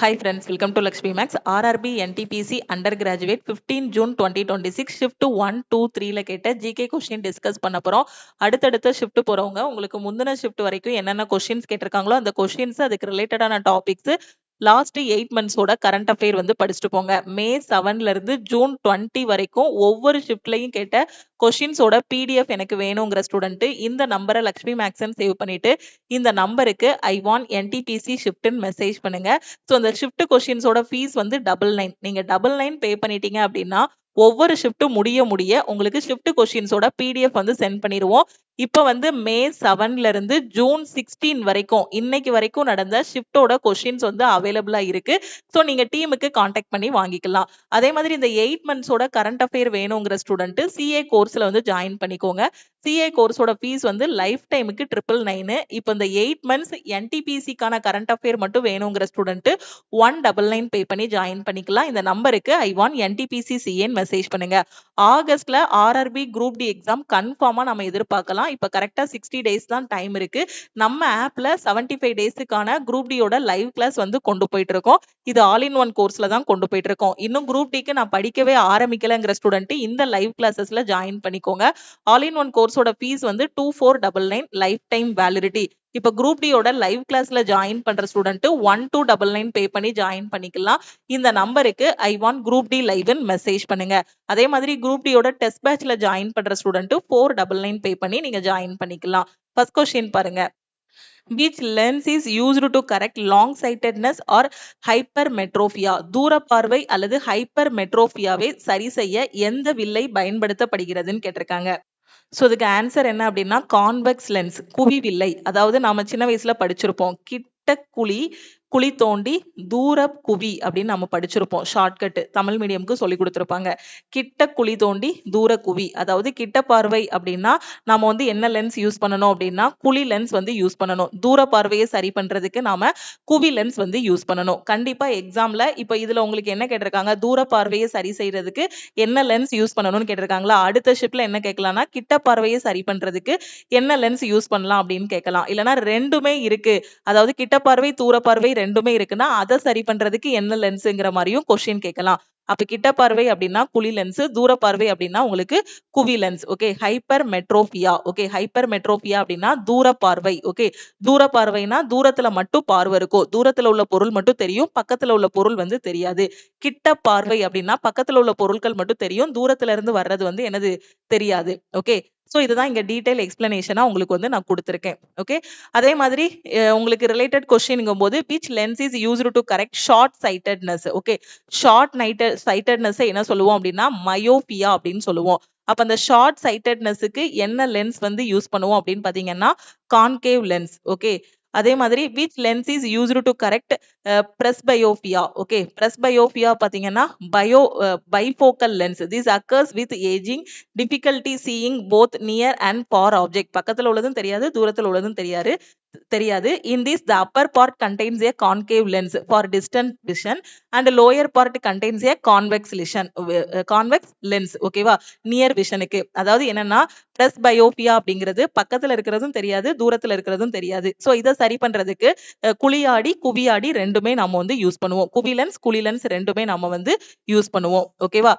Hi friends, welcome to Lakshmi Max. RRB NTPC undergraduate 15 June 2026 shift 1, 2, 3ல கேட்ட GK question discuss பண்ண போறோம். அடுத்தடுத்த shift போறவங்க உங்களுக்கு முந்தின ஷிஃப்ட் வரைக்கும் என்னென்ன கொஸ்டின்ஸ் கேட்டிருக்காங்களோ அந்த கொஸ்டின்ஸ் அதுக்கு ரிலேட்டடான டாபிக்ஸ் லாஸ்ட் 8 மந்த்ஸோட கரண்ட் அஃபேர் வந்து படிச்சுட்டு போங்க. மே 7ல இருந்து ஜூன் 20 வரைக்கும் ஒவ்வொரு ஷிஃப்ட்லயும் கேட்ட கொஸ்டின்ஸோட PDF எனக்கு வேணுங்கிற ஸ்டூடெண்ட் இந்த நம்பரை லக்ஷ்மி மேக்ஸ்ன்னு சேவ் பண்ணிட்டு இந்த நம்பருக்கு ஐ வாண்ட் NTPC ஷிஃப்ட்னு மெசேஜ் பண்ணுங்க. ஸோ அந்த ஷிஃப்ட் கொஸ்டின்ஸோட ஃபீஸ் வந்து 99. நீங்க 99 பே பண்ணிட்டீங்க அப்படின்னா ஒவ்வொரு ஷிஃப்ட் முடிய உங்களுக்கு ஷிஃப்ட் கொஸ்டின்ஸோட PDF வந்து சென்ட் பண்ணிடுவோம். இப்போ வந்து மே 7ல இருந்து ஜூன் 16 வரைக்கும் இன்னைக்கு வரைக்கும் நடந்த ஷிஃப்டோட கொஸ்டின்ஸ் வந்து அவைலபிளா இருக்கு. ஸோ நீங்க டீமுக்கு காண்டாக்ட் பண்ணி வாங்கிக்கலாம். அதே மாதிரி இந்த 8 மந்த்ஸோட கரண்ட் அஃபேர் வேணுங்கிற ஸ்டூடெண்ட் CA கோர்ஸ்ல வந்து ஜாயின் பண்ணிக்கோங்க. CA கோர்ஸோட ஃபீஸ் வந்து லைஃப் டைமுக்கு 999. இப்போ இந்த 8 மந்த்ஸ் NTPCக்கான கரண்ட் அஃபேர் மட்டும் வேணுங்கிற ஸ்டூடெண்ட் 199 பே பண்ணி ஜாயின் பண்ணிக்கலாம். இந்த நம்பருக்கு I want NTPC CA message பண்ணுங்க. ஆகஸ்ட்ல RRB குரூப் டி எக்ஸாம் கன்ஃபார்மா நம்ம எதிர்பார்க்கலாம். இப்ப கரெக்டா 60 டேஸ் தான் டைம் இருக்கு. நம்ம ஆப்ல 75 டேஸுக்கான குரூப் டியோட லைவ் கிளாஸ் வந்து கொண்டு போயிட்டு இருக்கோம். இது ஆல் இன் ஒன் கோர்ஸ்ல தான் கொண்டு போயிட்டு இருக்கோம். இன்னும் குரூப் டிக்கு நான் படிக்கவே ஆரம்பிக்கலங்கிற ஸ்டூடெண்ட் இந்த லைவ் கிளாஸஸ்ல ஜாயின் பண்ணிக்கோங்க. ஆல் இன் ஒன் கோர்ஸோட ஃபீஸ் வந்து 2499 லைஃப் டைம் வேலிடிட்டி. இப்ப குரூப் டியோட லைவ் கிளாஸ்ல ஜாயின் பண்ற ஸ்டூடெண்ட் 1299 பே பண்ணி ஜாயின் பண்ணிக்கலாம். இந்த நம்பருக்கு ஐ வாண்ட் குரூப் டி லைவ்னு மெசேஜ் பண்ணுங்க. அதே மாதிரி குரூப் டியோட டெஸ்ட் பேட்ச்ல ஜாயின் பண்ற ஸ்டூடெண்ட் 499 பே பண்ணி நீங்க ஜாயின் பண்ணிக்கலாம். ஃபர்ஸ்ட் கொஸ்டின் பாருங்க. Which lens is used to correct long sightedness or hypermetropia? தூரப்பார்வை அல்லது ஹைப்பர்மெட்ரோபியாவை சரி செய்ய எந்த வில்லை பயன்படுத்தப்படுகிறதுன்னு கேட்டிருக்காங்க. ஸோ இதுக்கு ஆன்சர் என்ன அப்படின்னா கான்வெக்ஸ் லென்ஸ், குவி வில்லை. அதாவது நாம சின்ன வயசுல படிச்சிருப்போம் கிட்ட குழி தோண்டி தூர குவி அப்படின்னு நம்ம படிச்சிருப்போம். ஷார்ட்கட் தமிழ் மீடியம்க்கு சொல்லி கொடுத்துருப்பாங்க. கிட்ட குழி தோண்டி தூர குவி, அதாவது கிட்ட பார்வை அப்படின்னா நாம வந்து என்ன லென்ஸ் யூஸ் பண்ணணும் அப்படின்னா குழி லென்ஸ் வந்து யூஸ் பண்ணணும். தூர பார்வையை சரி பண்றதுக்கு நாம குவி லென்ஸ் வந்து யூஸ் பண்ணணும். கண்டிப்பா எக்ஸாம்ல இப்ப இதுல உங்களுக்கு என்ன கேட்டிருக்காங்க, தூர பார்வையை சரி செய்யறதுக்கு என்ன லென்ஸ் யூஸ் பண்ணணும்னு கேட்டிருக்காங்களா? அடுத்த ஷிப்ட்ல என்ன கேட்கலாம்னா கிட்ட பார்வையை சரி பண்றதுக்கு என்ன லென்ஸ் யூஸ் பண்ணலாம் அப்படின்னு கேட்கலாம். இல்லைன்னா ரெண்டுமே இருக்கு, அதாவது கிட்ட பார்வை தூர பார்வை ரெண்டுமே இருக்குன்னா அதை சரி பண்றதுக்கு என்ன லென்ஸுங்கிற மாதிரியும் கொஸ்டின் கேட்கலாம். அப்ப கிட்ட பார்வை அப்படின்னா குழி லென்ஸ், தூர பார்வை அப்படின்னா உங்களுக்கு குவி lens. Okay, hypermetropia. Okay, hypermetropia அப்படின்னா தூர பார்வை. ஓகே, தூர பார்வைனா தூரத்துல மட்டும் பார்வை இருக்கும், தூரத்துல உள்ள பொருள் மட்டும் தெரியும், பக்கத்துல உள்ள பொருள் வந்து தெரியாது. கிட்ட பார்வை அப்படின்னா பக்கத்துல உள்ள பொருட்கள் மட்டும் தெரியும், தூரத்துல இருந்து வர்றது வந்து என்னது தெரியாது. ஓகே, சோ இதுதான் இங்க டீடைல் எக்ஸ்பிளனேஷனா உங்களுக்கு வந்து நான் கொடுத்திருக்கேன். ஓகே, அதே மாதிரி உங்களுக்கு ரிலேட்டட் கொஸ்டின்ங்கும் போது which lens is used to correct short sightedness. Okay, short sightedness என்ன சொல்லுவோம் அப்படின்னா மயோபியா அப்படின்னு சொல்லுவோம். அப்ப அந்த ஷார்ட் சைட்டட்னஸ்க்கு என்ன லென்ஸ் வந்து யூஸ் பண்ணுவோம் அப்படின்னு பாத்தீங்கன்னா கான்கேவ் லென்ஸ். ஓகே, அதே மாதிரி which lens is used to correct presbyopia. Okay, presbyopia பாத்தீங்கன்னா bifocal lens. This occurs with aging, difficulty seeing both near and far object. பக்கத்துல உள்ளதும் தெரியாது, தூரத்துல உள்ளதும் தெரியாது. In this, the upper part contains a concave lens for distant vision and the lower part contains a convex lens. ஓகேவா, near விஷனுக்கு. அதாவது என்னன்னா presbyopia அப்படிங்கிறது பக்கத்துல இருக்கிறதும் தெரியாது, தூரத்துல இருக்கிறதும் தெரியாது. சோ இதை சரி பண்றதுக்கு குழியாடி குவியாடி ரெண்டுமே நம்ம வந்து யூஸ் பண்ணுவோம். குழி லென்ஸ் ரெண்டுமே நம்ம வந்து யூஸ் பண்ணுவோம். ஓகேவா.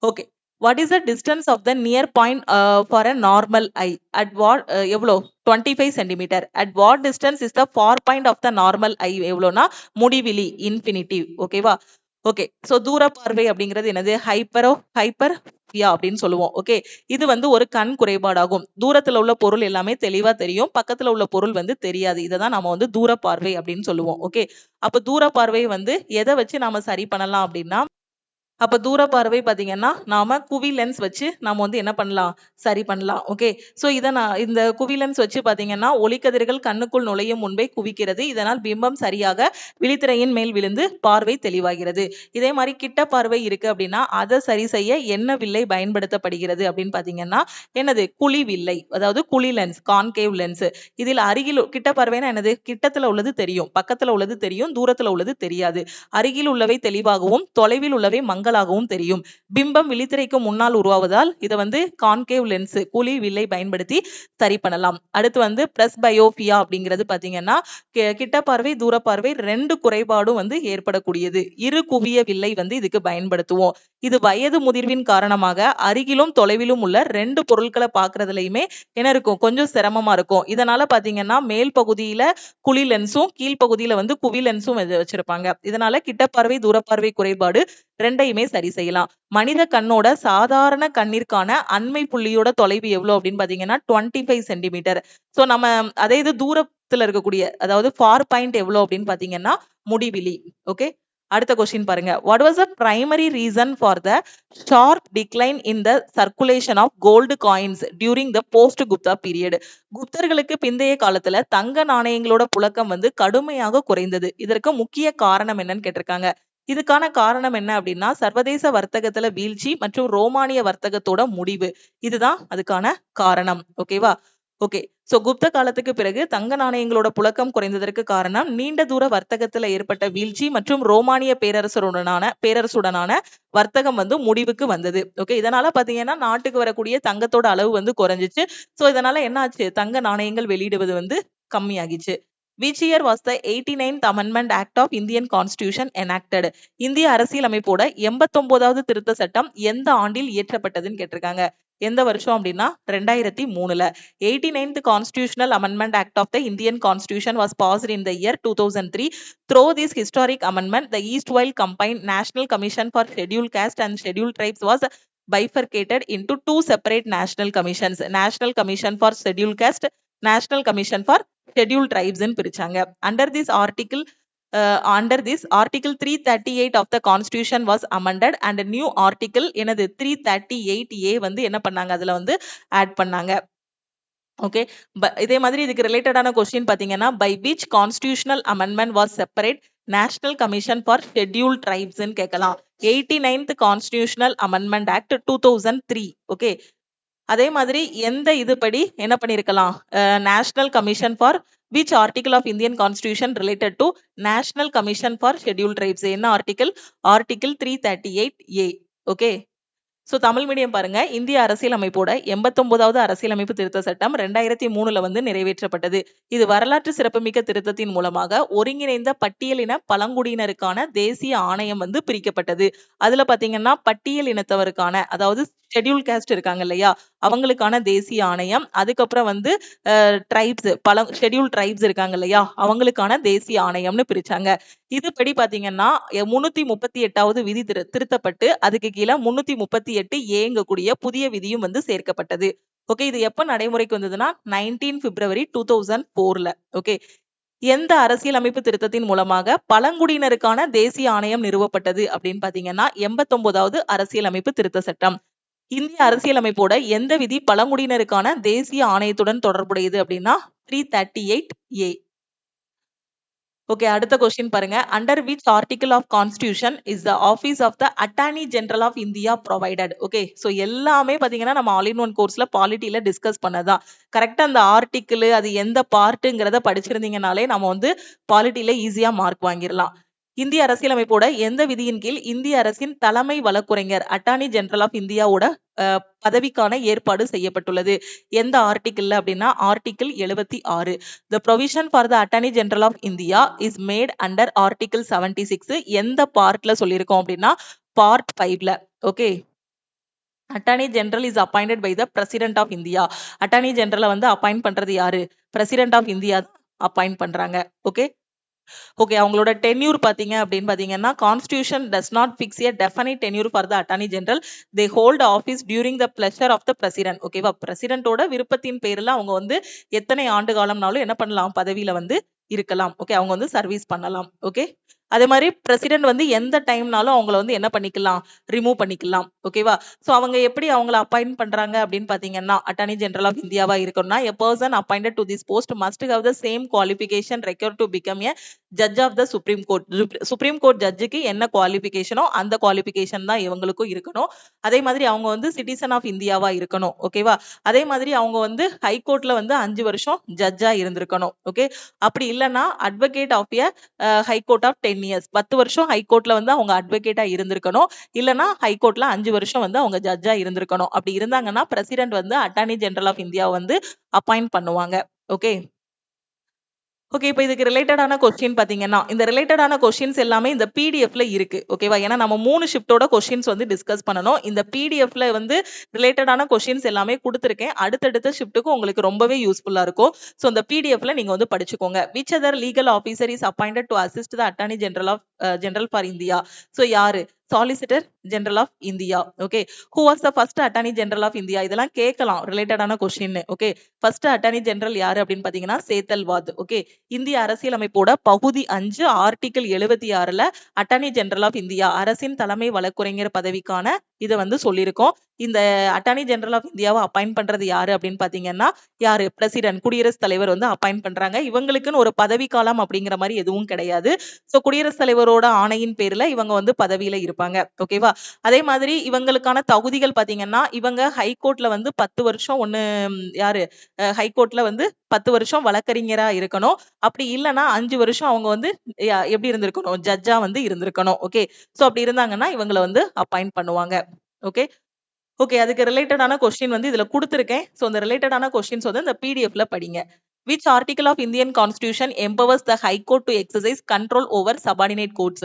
Okay, what is the distance of the near point for a normal eye? At what எவ்வளோ 25 centimeter. At what distance is the far point of the normal eye? எவ்வளோனா முடிவிலி, இன்ஃபினிட்டிவ். ஓகேவா. ஓகே, சோ தூர பார்வை அப்படிங்கிறது என்னது ஹைப்பர்பியா அப்படின்னு சொல்லுவோம். ஓகே, இது வந்து ஒரு கண் குறைபாடாகும். தூரத்துல உள்ள பொருள் எல்லாமே தெளிவா தெரியும், பக்கத்துல உள்ள பொருள் வந்து தெரியாது. இததான் நம்ம வந்து தூர பார்வை அப்படின்னு சொல்லுவோம். ஓகே, அப்ப தூர பார்வை வந்து எதை வச்சு நாம சரி பண்ணலாம் அப்படின்னா, அப்ப தூர பார்வை பாத்தீங்கன்னா நாம குவி லென்ஸ் வச்சு நாம வந்து என்ன பண்ணலாம், சரி பண்ணலாம். ஓகே, சோ இந்த குவி லென்ஸ் வச்சு பாத்தீங்கன்னா ஒளிக்கதிர்கள் கண்ணுக்குள் நுழையும் முன்பே குவிக்கிறது. இதனால் பிம்பம் சரியாக விழித்திரையின் மேல் விழுந்து பார்வை தெளிவாகிறது. இதே மாதிரி கிட்ட பார்வை இருக்கு அப்படின்னா அதை சரி செய்ய என்ன வில்லை பயன்படுத்தப்படுகிறது அப்படின்னு பாத்தீங்கன்னா என்னது குழி வில்லை, அதாவது குழி லென்ஸ், கான்கேவ் லென்ஸ். இதில் அருகில் கிட்ட பார்வைனா என்னது, கிட்டத்துல உள்ளது தெரியும், பக்கத்துல உள்ளது தெரியும், தூரத்துல உள்ளது தெரியாது. அருகில் உள்ளவை தெளிவாகவும் தொலைவில் உள்ளவை மங்க மங்கலாகவும் தெரியும். பிம்பம் விழித்திரைக்கு முன்னால் உருவாவதால் இதை வந்து கான்கேவ் லென்ஸ் குழி வில்லை பயன்படுத்தி சரி பண்ணலாம். அடுத்து வந்து பிரஸ்பயோபியா அப்படிங்கிறது பாத்தீங்கன்னா கிட்ட பார்வை தூர பார்வை ரெண்டு குறைபாடும் வந்து ஏற்படக்கூடியது. இரு குவிய வில்லை வந்து இதுக்கு பயன்படுத்துவோம். இது வயது முதிர்வின் காரணமாக அருகிலும் தொலைவிலும் உள்ள ரெண்டு பொருட்களை பாக்குறதுலயுமே என்ன இருக்கும், கொஞ்சம் சிரமமா இருக்கும். இதனால பாத்தீங்கன்னா மேல் பகுதியில குழி லென்ஸும் கீழ் பகுதியில வந்து குவி லென்ஸும் வச்சிருப்பாங்க. இதனால கிட்ட பார்வை தூர பார்வை குறைபாடு ரெண்டையுமே சரி செய்யலாம். மனித கண்ணோட சாதாரண கண்ணிற்கான அண்மை புள்ளியோட தொலைவு எவ்வளவு அப்படின்னு பாத்தீங்கன்னா 25 சென்டிமீட்டர். சோ நம்ம அதே இது தூரத்துல இருக்கக்கூடிய அதாவது ஃபார் பாயிண்ட் எவ்வளவு அப்படின்னு பாத்தீங்கன்னா முடிவிலி. ஓகே, அடுத்த கொஸ்டின் பாருங்க. What was the primary reason for the sharp decline in the circulation of gold coins during the post Gupta period? குப்தர்களுக்கு பிந்தைய காலத்துல தங்க நாணயங்களோட புழக்கம் வந்து கடுமையாக குறைந்தது. இதற்கு முக்கிய காரணம் என்னன்னு கேட்டிருக்காங்க. இதுக்கான காரணம் என்ன அப்படின்னா சர்வதேச வர்த்தகத்துல வீழ்ச்சி மற்றும் ரோமானிய வர்த்தகத்தோட முடிவு. இதுதான் அதுக்கான காரணம். ஓகேவா? ஓகே, சோ குப்த காலத்துக்கு பிறகு தங்க நாணயங்களோட புழக்கம் குறைந்ததற்கு காரணம் நீண்ட தூர வர்த்தகத்துல ஏற்பட்ட வீழ்ச்சி மற்றும் ரோமானிய பேரரசுடனான வர்த்தகம் வந்து முடிவுக்கு வந்தது. ஓகே, இதனால பாத்தீங்கன்னா நாட்டுக்கு வரக்கூடிய தங்கத்தோட அளவு வந்து குறைஞ்சிச்சு. சோ இதனால என்ன ஆச்சு, தங்க நாணயங்கள் வெளியிடுவது வந்து கம்மியாகிச்சு. Which year was the 89th Amendment Act of Indian Constitution enacted? இந்திய அரசியலமைப்போட 89வது திருத்த சட்டம் எந்த ஆண்டில் இயற்றப்பட்டதுன்னு கேட்டிருக்காங்க. எந்த வருஷம் அப்படின்னா 2003ல. 89th Constitutional Amendment Act of the Indian Constitution was passed in the year 2003. Through this historic amendment, the erstwhile combined National Commission for Scheduled Caste and Scheduled Tribes was bifurcated into two separate national commissions. National Commission for Scheduled Caste, National Commission for Scheduled Tribes ன்னு பிரிச்சாங்க. Under this article 338 of the constitution was amended and a new article என்னது 338A வந்து என்ன பண்ணாங்க, அதுல வந்து add பண்ணாங்க. Okay, இதே மாதிரி இதுக்கு ரிலேட்டடான கொஸ்டின் பாத்தீங்கன்னா by which constitutional amendment was separate National Commission for Scheduled Tribes ன்னு கேட்கலாம். 89th Constitutional Amendment Act 2003. Okay, அதே மாதிரி எந்த இதுபடி என்ன பண்ணிருக்கலாம், national commission for which article of Indian Constitution related to National Commission for Scheduled Tribes? என்ன article? Article 338A. Okay, so Tamil medium பாருங்க. இந்திய அரசியலமைப்போட 89வது அரசியலமைப்பு திருத்த சட்டம் 2003ல வந்து நிறைவேற்றப்பட்டது. இது வரலாற்று சிறப்புமிக்க திருத்தத்தின் மூலமாக ஒருங்கிணைந்த பட்டியலின பழங்குடியினருக்கான தேசிய ஆணையம் வந்து பிரிக்கப்பட்டது. அதுல பாத்தீங்கன்னா பட்டியல் இனத்தவருக்கான அதாவது ஷெட்யூல் காஸ்ட் இருக்காங்க இல்லையா, அவங்களுக்கான தேசிய ஆணையம், அதுக்கப்புறம் வந்து ட்ரைப்ஸ் ஷெட்யூல் ட்ரைப்ஸ் இருக்காங்க இல்லையா, அவங்களுக்கான தேசிய ஆணையம்னு பிரிச்சாங்க. இதுபடி பாத்தீங்கன்னா 338வது விதி திருத்தப்பட்டு அதுக்கு கீழே 338A புதிய விதியும் வந்து சேர்க்கப்பட்டது. ஓகே, இது எப்ப நடைமுறைக்கு வந்ததுன்னா 19 பிப்ரவரி 2004ல. ஓகே, எந்த அரசியலமைப்பு திருத்தத்தின் மூலமாக பழங்குடியினருக்கான தேசிய ஆணையம் நிறுவப்பட்டது அப்படின்னு பாத்தீங்கன்னா 89வது அரசியலமைப்பு திருத்த சட்டம். இந்திய அரசியலமைப்போட எந்த விதி பழங்குடியினருக்கான தேசிய ஆணையத்துடன் தொடர்புடையது அப்படின்னா 338A. ஓகே, அடுத்த கொஸ்டின் பாருங்க. Under which article of constitution is the office of the attorney general of India provided? Okay, so எல்லாமே பாத்தீங்கன்னா நம்ம ஆல் இன் ஒன் கோர்ஸ்ல பாலிட்டில டிஸ்கஸ் பண்ணதான். கரெக்டா அந்த ஆர்டிகிள் அது எந்த பார்ட்டுங்கிறத படிச்சிருந்தீங்கனாலே நம்ம வந்து பாலிட்டில ஈஸியா மார்க் வாங்கிடலாம். இந்திய அரசியலமைப்போட எந்த விதியின் கீழ் இந்திய அரசின் தலைமை வழக்குரைஞர் அட்டார்னி ஜெனரல் ஆஃப் இந்தியாவோட பதவிக்கான ஏற்பாடு செய்யப்பட்டுள்ளது? எந்த ஆர்டிகிள் அப்படின்னா article 76. The provision for the Attorney General of India is made under Article 76. எந்த பார்ட்ல சொல்லியிருக்கோம் அப்படின்னா பார்ட் 5ல. ஓகே, attorney general is appointed by the president of India. Attorney ஜெனரலை வந்து அப்பாயிண்ட் பண்றது யாரு? பிரசிடென்ட் ஆஃப் இந்தியா அப்பாயிண்ட் பண்றாங்க. ஓகே, ஓகே, அவங்களோட டென்யூர் பாத்தீங்க அப்படின்னு பாத்தீங்கன்னா constitution does not fix a definite tenure for the attorney general. They hold office during the pleasure of the president. ஓகேவா, பிரசிடென்ட்டோட விருப்பத்தின் பேர்ல அவங்க வந்து எத்தனை ஆண்டு காலம்னாலும் என்ன பண்ணலாம், பதவியில வந்து இருக்கலாம். ஓகே, அவங்க வந்து சர்வீஸ் பண்ணலாம். ஓகே, அதே மாதிரி பிரசிடென்ட் வந்து எந்த டைம்னாலும் அவங்கள வந்து என்ன பண்ணிக்கலாம், ரிமூவ் பண்ணிக்கலாம். ஓகேவா, சோ அவங்க எப்படி அவங்கள அப்பாயிண்ட் பண்றாங்க அப்படின்னு பாத்தீங்கன்னா அட்டார்னி ஜெனரல் ஆஃப் இந்தியாவா இருக்கணும்னா a person appointed to this post must have the same qualification required to become a judge of the supreme court. Supreme court ஜட்ஜுக்கு என்ன குவாலிபிகேஷனோ அந்த குவாலிபிகேஷன் தான் இவங்களுக்கும் இருக்கணும். அதே மாதிரி அவங்க வந்து சிட்டிசன் ஆஃப் இந்தியாவா இருக்கணும். ஓகேவா? அதே மாதிரி அவங்க வந்து ஹைகோர்ட்ல வந்து 5 வருஷம் ஜட்ஜா இருந்திருக்கணும். ஓகே. அப்படி இல்லைன்னா advocate of a high court of 10 years, 10 வருஷம் ஹைகோர்ட்ல வந்து அவங்க அட்வொகேட்டா இருந்திருக்கணும். இல்லைன்னா ஹைகோர்ட்ல 5 வருஷம் வந்து அவங்க ஜட்ஜா இருந்திருக்கணும். அப்படி இருந்தாங்கன்னா பிரசிடென்ட் வந்து அட்டார்னி ஜெனரல் ஆஃப் இந்தியா வந்து அப்பாயிண்ட் பண்ணுவாங்க. ஓகே. ஓகே. இப்ப இதுக்கு ரிலேட்டடான கொஸ்டின் பாத்தீங்கன்னா, இந்த ரிலேட்டடான கொஸ்டின்ஸ் எல்லாமே இந்த பிடிஎஃப்ல இருக்கு. ஓகேவா? ஏன்னா நம்ம 3 ஷிஃப்ட்டோட கொஸ்டின்ஸ் வந்து டிஸ்கஸ் பண்ணணும். இந்த பிடிஎஃப்ல வந்து ரிலேட்டடான கொஸ்டின்ஸ் எல்லாமே குடுத்திருக்கேன். அடுத்தடுத்த ஷிஃப்ட்டுக்கு உங்களுக்கு ரொம்பவே யூஸ்ஃபுல்லா இருக்கும். சோ இந்த பிடிஎஃப்ல நீங்க வந்து படிச்சுக்கோங்க. Which other legal officer is appointed to assist the attorney general of general for India. So யாரு? Solicitor general of India. Okay. Who was the first attorney general of India? இதெல்லாம் கேட்கலாம் ரிலேட்டடான கொஸ்டின். ஓகே. ஃபர்ஸ்ட் அட்டார்னி ஜெனரல் யாரு அப்படின்னு பாத்தீங்கன்னா Setalvad. Okay. இந்திய அரசியலமைப்போட பகுதி 5 ஆர்டிகிள் 76ல அட்டார்னி ஜெனரல் ஆஃப் இந்தியா அரசின் தலைமை வழக்குரைஞர் பதவிக்கான இதை வந்து சொல்லியிருக்கோம். இந்த அட்டார்னி ஜெனரல் ஆஃப் இந்தியாவை அப்பாயிண்ட் பண்றது யாரு அப்படின்னு பாத்தீங்கன்னா யாரு? பிரசிடென்ட், குடியரசுத் தலைவர் வந்து அப்பாயிண்ட் பண்றாங்க. இவங்களுக்குன்னு ஒரு பதவி காலம் அப்படிங்கிற மாதிரி எதுவும் கிடையாது. சோ குடியரசுத் தலைவரோட ஆணையின் பேர்ல இவங்க வந்து பதவியில இருப்பாங்க. ஓகேவா? அதே மாதிரி இவங்களுக்கான தகுதிகள் பாத்தீங்கன்னா இவங்க ஹைகோர்ட்ல வந்து 10 வருஷம் யாரு ஹைகோர்ட்ல வந்து 10 வருஷம் வழக்கறிஞரா இருக்கணும். அப்படி இல்லைன்னா 5 வருஷம் அவங்க வந்து எப்படி இருந்திருக்கணும்? ஜட்ஜா வந்து இருந்திருக்கணும். ஓகே. சோ அப்படி இருந்தாங்கன்னா இவங்களை வந்து அப்பாயிண்ட் பண்ணுவாங்க. ஓகே. ஓகே. அதுக்கு ரிலேட்டடான கொஸ்டின் வந்து இதுல குடுத்திருக்கேன். சோ அந்த ரிலேட்டடான கொஸ்டின்ஸ் வந்து இந்த பிடிஎஃப்ல படிங்க. Which article of Indian Constitution empowers the High Court to exercise control over subordinate courts?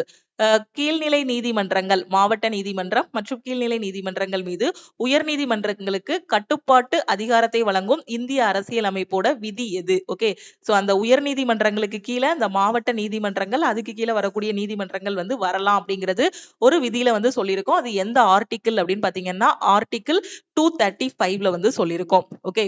கீழ்நிலை நீதிமன்றங்கள், மாவட்ட நீதிமன்றம் மற்றும் கீழ்நிலை நீதிமன்றங்கள் மீது உயர் நீதிமன்றங்களுக்கு கட்டுப்பாட்டு அதிகாரத்தை வழங்கும் இந்திய அரசியலமைப்போட விதி எது? ஓகே. சோ அந்த உயர் நீதிமன்றங்களுக்கு கீழே இந்த மாவட்ட நீதிமன்றங்கள், அதுக்கு கீழே வரக்கூடிய நீதிமன்றங்கள் வந்து வரலாம் அப்படிங்கிறது ஒரு விதியில வந்து சொல்லியிருக்கோம். அது எந்த ஆர்டிகிள் அப்படின்னு பாத்தீங்கன்னா ஆர்டிகிள் 235ல வந்து சொல்லியிருக்கோம். Okay.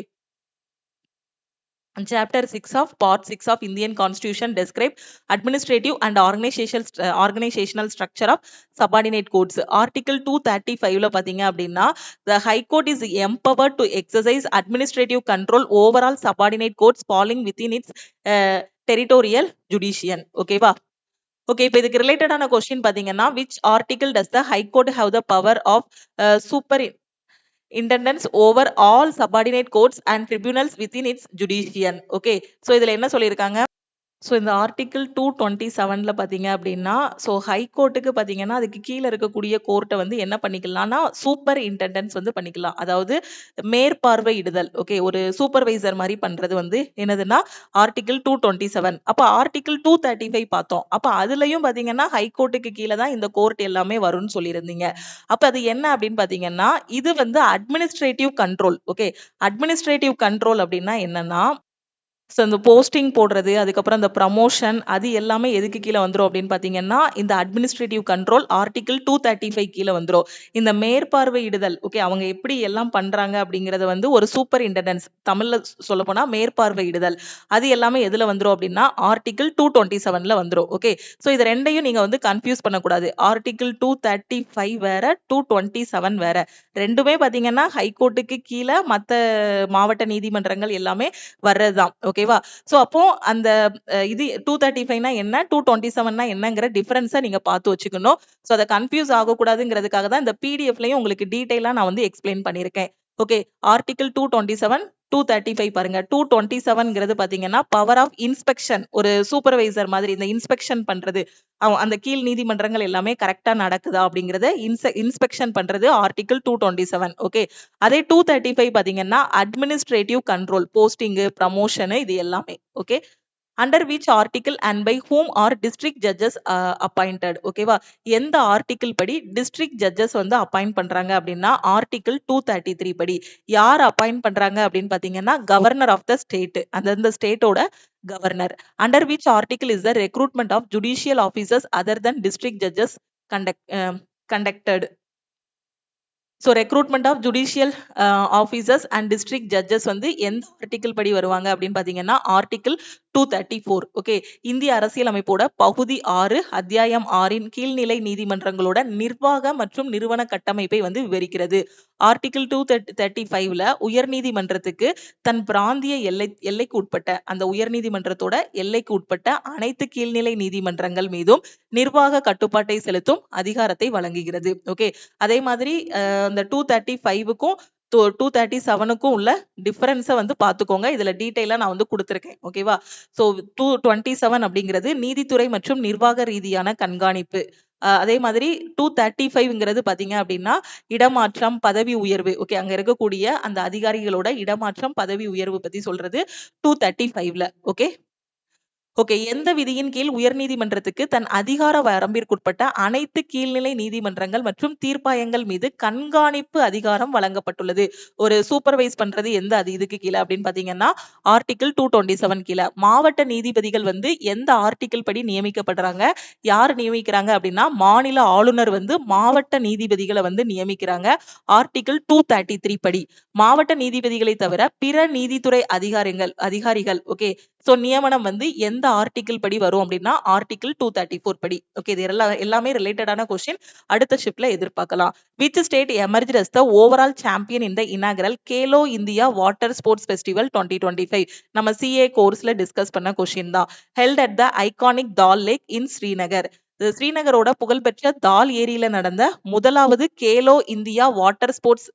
Chapter 6 of Part 6 of Indian Constitution describe administrative and organizational structure of subordinate courts. Article 235ல பாத்தீங்க அப்படின்னா the High Court is empowered to exercise administrative control over all subordinate courts falling within its territorial jurisdiction. ஓகேவா? Okay. இப்ப இதுக்கு ரிலேட்டடான question பாத்தீங்கன்னா which article does the High Court have the power of intendants over all subordinate courts and tribunals within its jurisdiction. Okay. So இதுல என்ன சொல்லியிருக்காங்க? So இந்த article 227ல பாத்தீங்க அப்படின்னா ஹைகோர்ட்டுக்கு பாத்தீங்கன்னா அதுக்கு கீழே இருக்கக்கூடிய கோர்ட்டை வந்து என்ன பண்ணிக்கலாம்னா சூப்பர் இன்டெண்டன்ஸ் வந்து பண்ணிக்கலாம். அதாவது மேற்பார்வையிடுதல். ஓகே. ஒரு சூப்பர்வைசர் மாதிரி பண்றது வந்து என்னதுன்னா ஆர்டிகிள் 227. அப்ப ஆர்டிகிள் 235 பார்த்தோம். அப்ப அதுலயும் பாத்தீங்கன்னா ஹைகோர்ட்டுக்கு கீழே தான் இந்த கோர்ட் எல்லாமே வரும்னு சொல்லியிருந்தீங்க. அப்ப அது என்ன அப்படின்னு பாத்தீங்கன்னா இது வந்து administrative control. Okay. Administrative control அப்படின்னா என்னன்னா இந்த போஸ்டிங் போடுறது, அதுக்கப்புறம் அந்த ப்ரமோஷன் அது எல்லாமே எதுக்கு கீழ வந்துரும் அப்படின்னு பாத்தீங்கன்னா இந்த அட்மினிஸ்ட்ரேட்டிவ் கண்ட்ரோல் ஆர்டிகிள் 235 கீழ வந்துரும். இந்த மேற்பார்வையிடுதல். ஓகே. அவங்க எப்படி எல்லாம் பண்றாங்க அப்படிங்கறத வந்து ஒரு சூப்பர் இன்டெண்டன்ஸ், தமிழ்ல சொல்ல போனா மேற்பார்வையிடுதல், அது எல்லாமே எதுல வந்துரும் அப்படின்னா ஆர்டிகிள் 227ல வந்துரும். ஓகே. சோ இது ரெண்டையும் நீங்க வந்து கன்ஃபியூஸ் பண்ணக்கூடாது. ஆர்டிகிள் 235 வேற, 227 வேற. ரெண்டுமே பாத்தீங்கன்னா ஹைகோர்ட்டுக்கு கீழ மத்த மாவட்ட நீதிமன்றங்கள் எல்லாமே வர்றதுதான். ஓகேவா? சோ அப்போ அந்த இது 235னா என்ன, 227னா என்னங்கிற டிஃபரன்ஸை நீங்க பார்த்து வச்சுக்கணும். சோ அதை கன்ஃபியூஸ் ஆகக்கூடாதுங்கிறதுக்காக தான் இந்த பிடிஎஃப்லயும் உங்களுக்கு டீடைலா நான் வந்து எக்ஸ்பிளைன் பண்ணியிருக்கேன். ஓகே. ஆர்டிகிள் 227, 235 பாருங்க. 227ங்கிறது பாத்தீங்கன்னா பவர் ஆஃப் இன்ஸ்பெக்ஷன். ஒரு சூப்பர்வைசர் மாதிரி இந்த இன்ஸ்பெக்ஷன் பண்றது, அந்த கீழ் நீதிமன்றங்கள் எல்லாமே கரெக்டா நடக்குதா அப்படிங்கறத இன்ஸ்பெக்ஷன் பண்றது ஆர்டிகிள் 227. ஓகே. அதே 235 பாத்தீங்கன்னா அட்மினிஸ்ட்ரேட்டிவ் கண்ட்ரோல், போஸ்டிங், ப்ரமோஷன் இது எல்லாமே. Okay. Under which article and by whom are district judges appointed. ஓகேவா? எந்த ஆர்டிகிள் படி டிஸ்ட்ரிக்ட் ஜட்ஜஸ் வந்து அப்பாயிண்ட் பண்றாங்க அப்படின்னா ஆர்டிகிள் 233 படி. யார் அப்பாயிண்ட் பண்றாங்க அப்படின்னு பாத்தீங்கன்னா கவர்னர் ஆஃப் த ஸ்டேட், அந்த ஸ்டேட்டோட governor. Under which article is the recruitment of judicial officers other than district judges conducted. So recruitment of judicial officers and district judges வந்து எந்த ஆர்டிகிள் படி வருவாங்க அப்படின்னு பார்த்தீங்கன்னா ஆர்டிகிள் 234. ஓகே, இந்திய அரசியலமைப்போட பகுதி 6 அத்தியாயம் 6 கீழ்நிலை நீதிமன்றங்களோட நிர்வாக மற்றும் நிறுவன கட்டமைப்பை வந்து விவரிக்கிறது. ஆர்டிகிள் 235ல உயர்நீதிமன்றத்துக்கு தன் பிராந்திய எல்லைக்கு உட்பட்ட அந்த உயர்நீதிமன்றத்தோட எல்லைக்கு உட்பட்ட அனைத்து கீழ்நிலை நீதிமன்றங்கள் மீதும் நிர்வாக கட்டுப்பாட்டை செலுத்தும் அதிகாரத்தை வழங்குகிறது. ஓகே, அதே மாதிரி இந்த 235க்கும் 237க்கும் உள்ள டிஃபரன்ஸை வந்து பார்த்துக்கோங்க. இதுல டீட்டெயிலா நான் வந்து கொடுத்துருக்கேன். ஓகேவா? ஸோ 227 அப்படிங்கிறது நீதித்துறை மற்றும் நிர்வாக ரீதியான கண்காணிப்பு. அதே மாதிரி 235ங்கிறது பாத்தீங்க அப்படின்னா இடமாற்றம், பதவி உயர்வு. ஓகே, அங்க இருக்கக்கூடிய அந்த அதிகாரிகளோட இடமாற்றம், பதவி உயர்வு பத்தி சொல்றது 235ல. ஓகே, ஓகே, எந்த விதியின் கீழ் உயர்நீதிமன்றத்துக்கு தன் அதிகார வரம்பிற்குட்பட்ட அனைத்து கீழ்நிலை நீதிமன்றங்கள் மற்றும் தீர்ப்பாயங்கள் மீது கண்காணிப்பு அதிகாரம் வழங்கப்பட்டுள்ளது? ஒரு சூப்பர்வைஸ் பண்றது எந்த இதுக்கு கீழே அப்படின்னு பாத்தீங்கன்னா ஆர்டிகிள் 227 கீழே. மாவட்ட நீதிபதிகள் வந்து எந்த ஆர்டிகிள் படி நியமிக்கப்படுறாங்க? யார் நியமிக்கிறாங்க அப்படின்னா மாநில ஆளுநர் வந்து மாவட்ட நீதிபதிகளை வந்து நியமிக்கிறாங்க. ஆர்டிகிள் 233 படி. மாவட்ட நீதிபதிகளை தவிர பிற நீதித்துறை அதிகாரிகள் ஓகே, சோ நியமனம் வந்து எந்த ஆர்டிகிள் படி வரும் அப்படின்னா ஆர்டிகிள் 234 படி. ஓகே, இது எல்லாமே ரிலேட்டடான கொஸ்டின் அடுத்த ஷிப்ட்ல எதிர்பார்க்கலாம். Which state emerged as the overall champion in the inaugural Khelo India water sports festival 2025? நம்ம சிஏ கோர்ஸ்ல டிஸ்கஸ் பண்ண கொஸ்டின் தான். Held at the iconic Dal lake in Srinagar. ஸ்ரீநகரோட புகழ்பெற்ற தால் ஏரியில நடந்த முதலாவது Khelo India water sports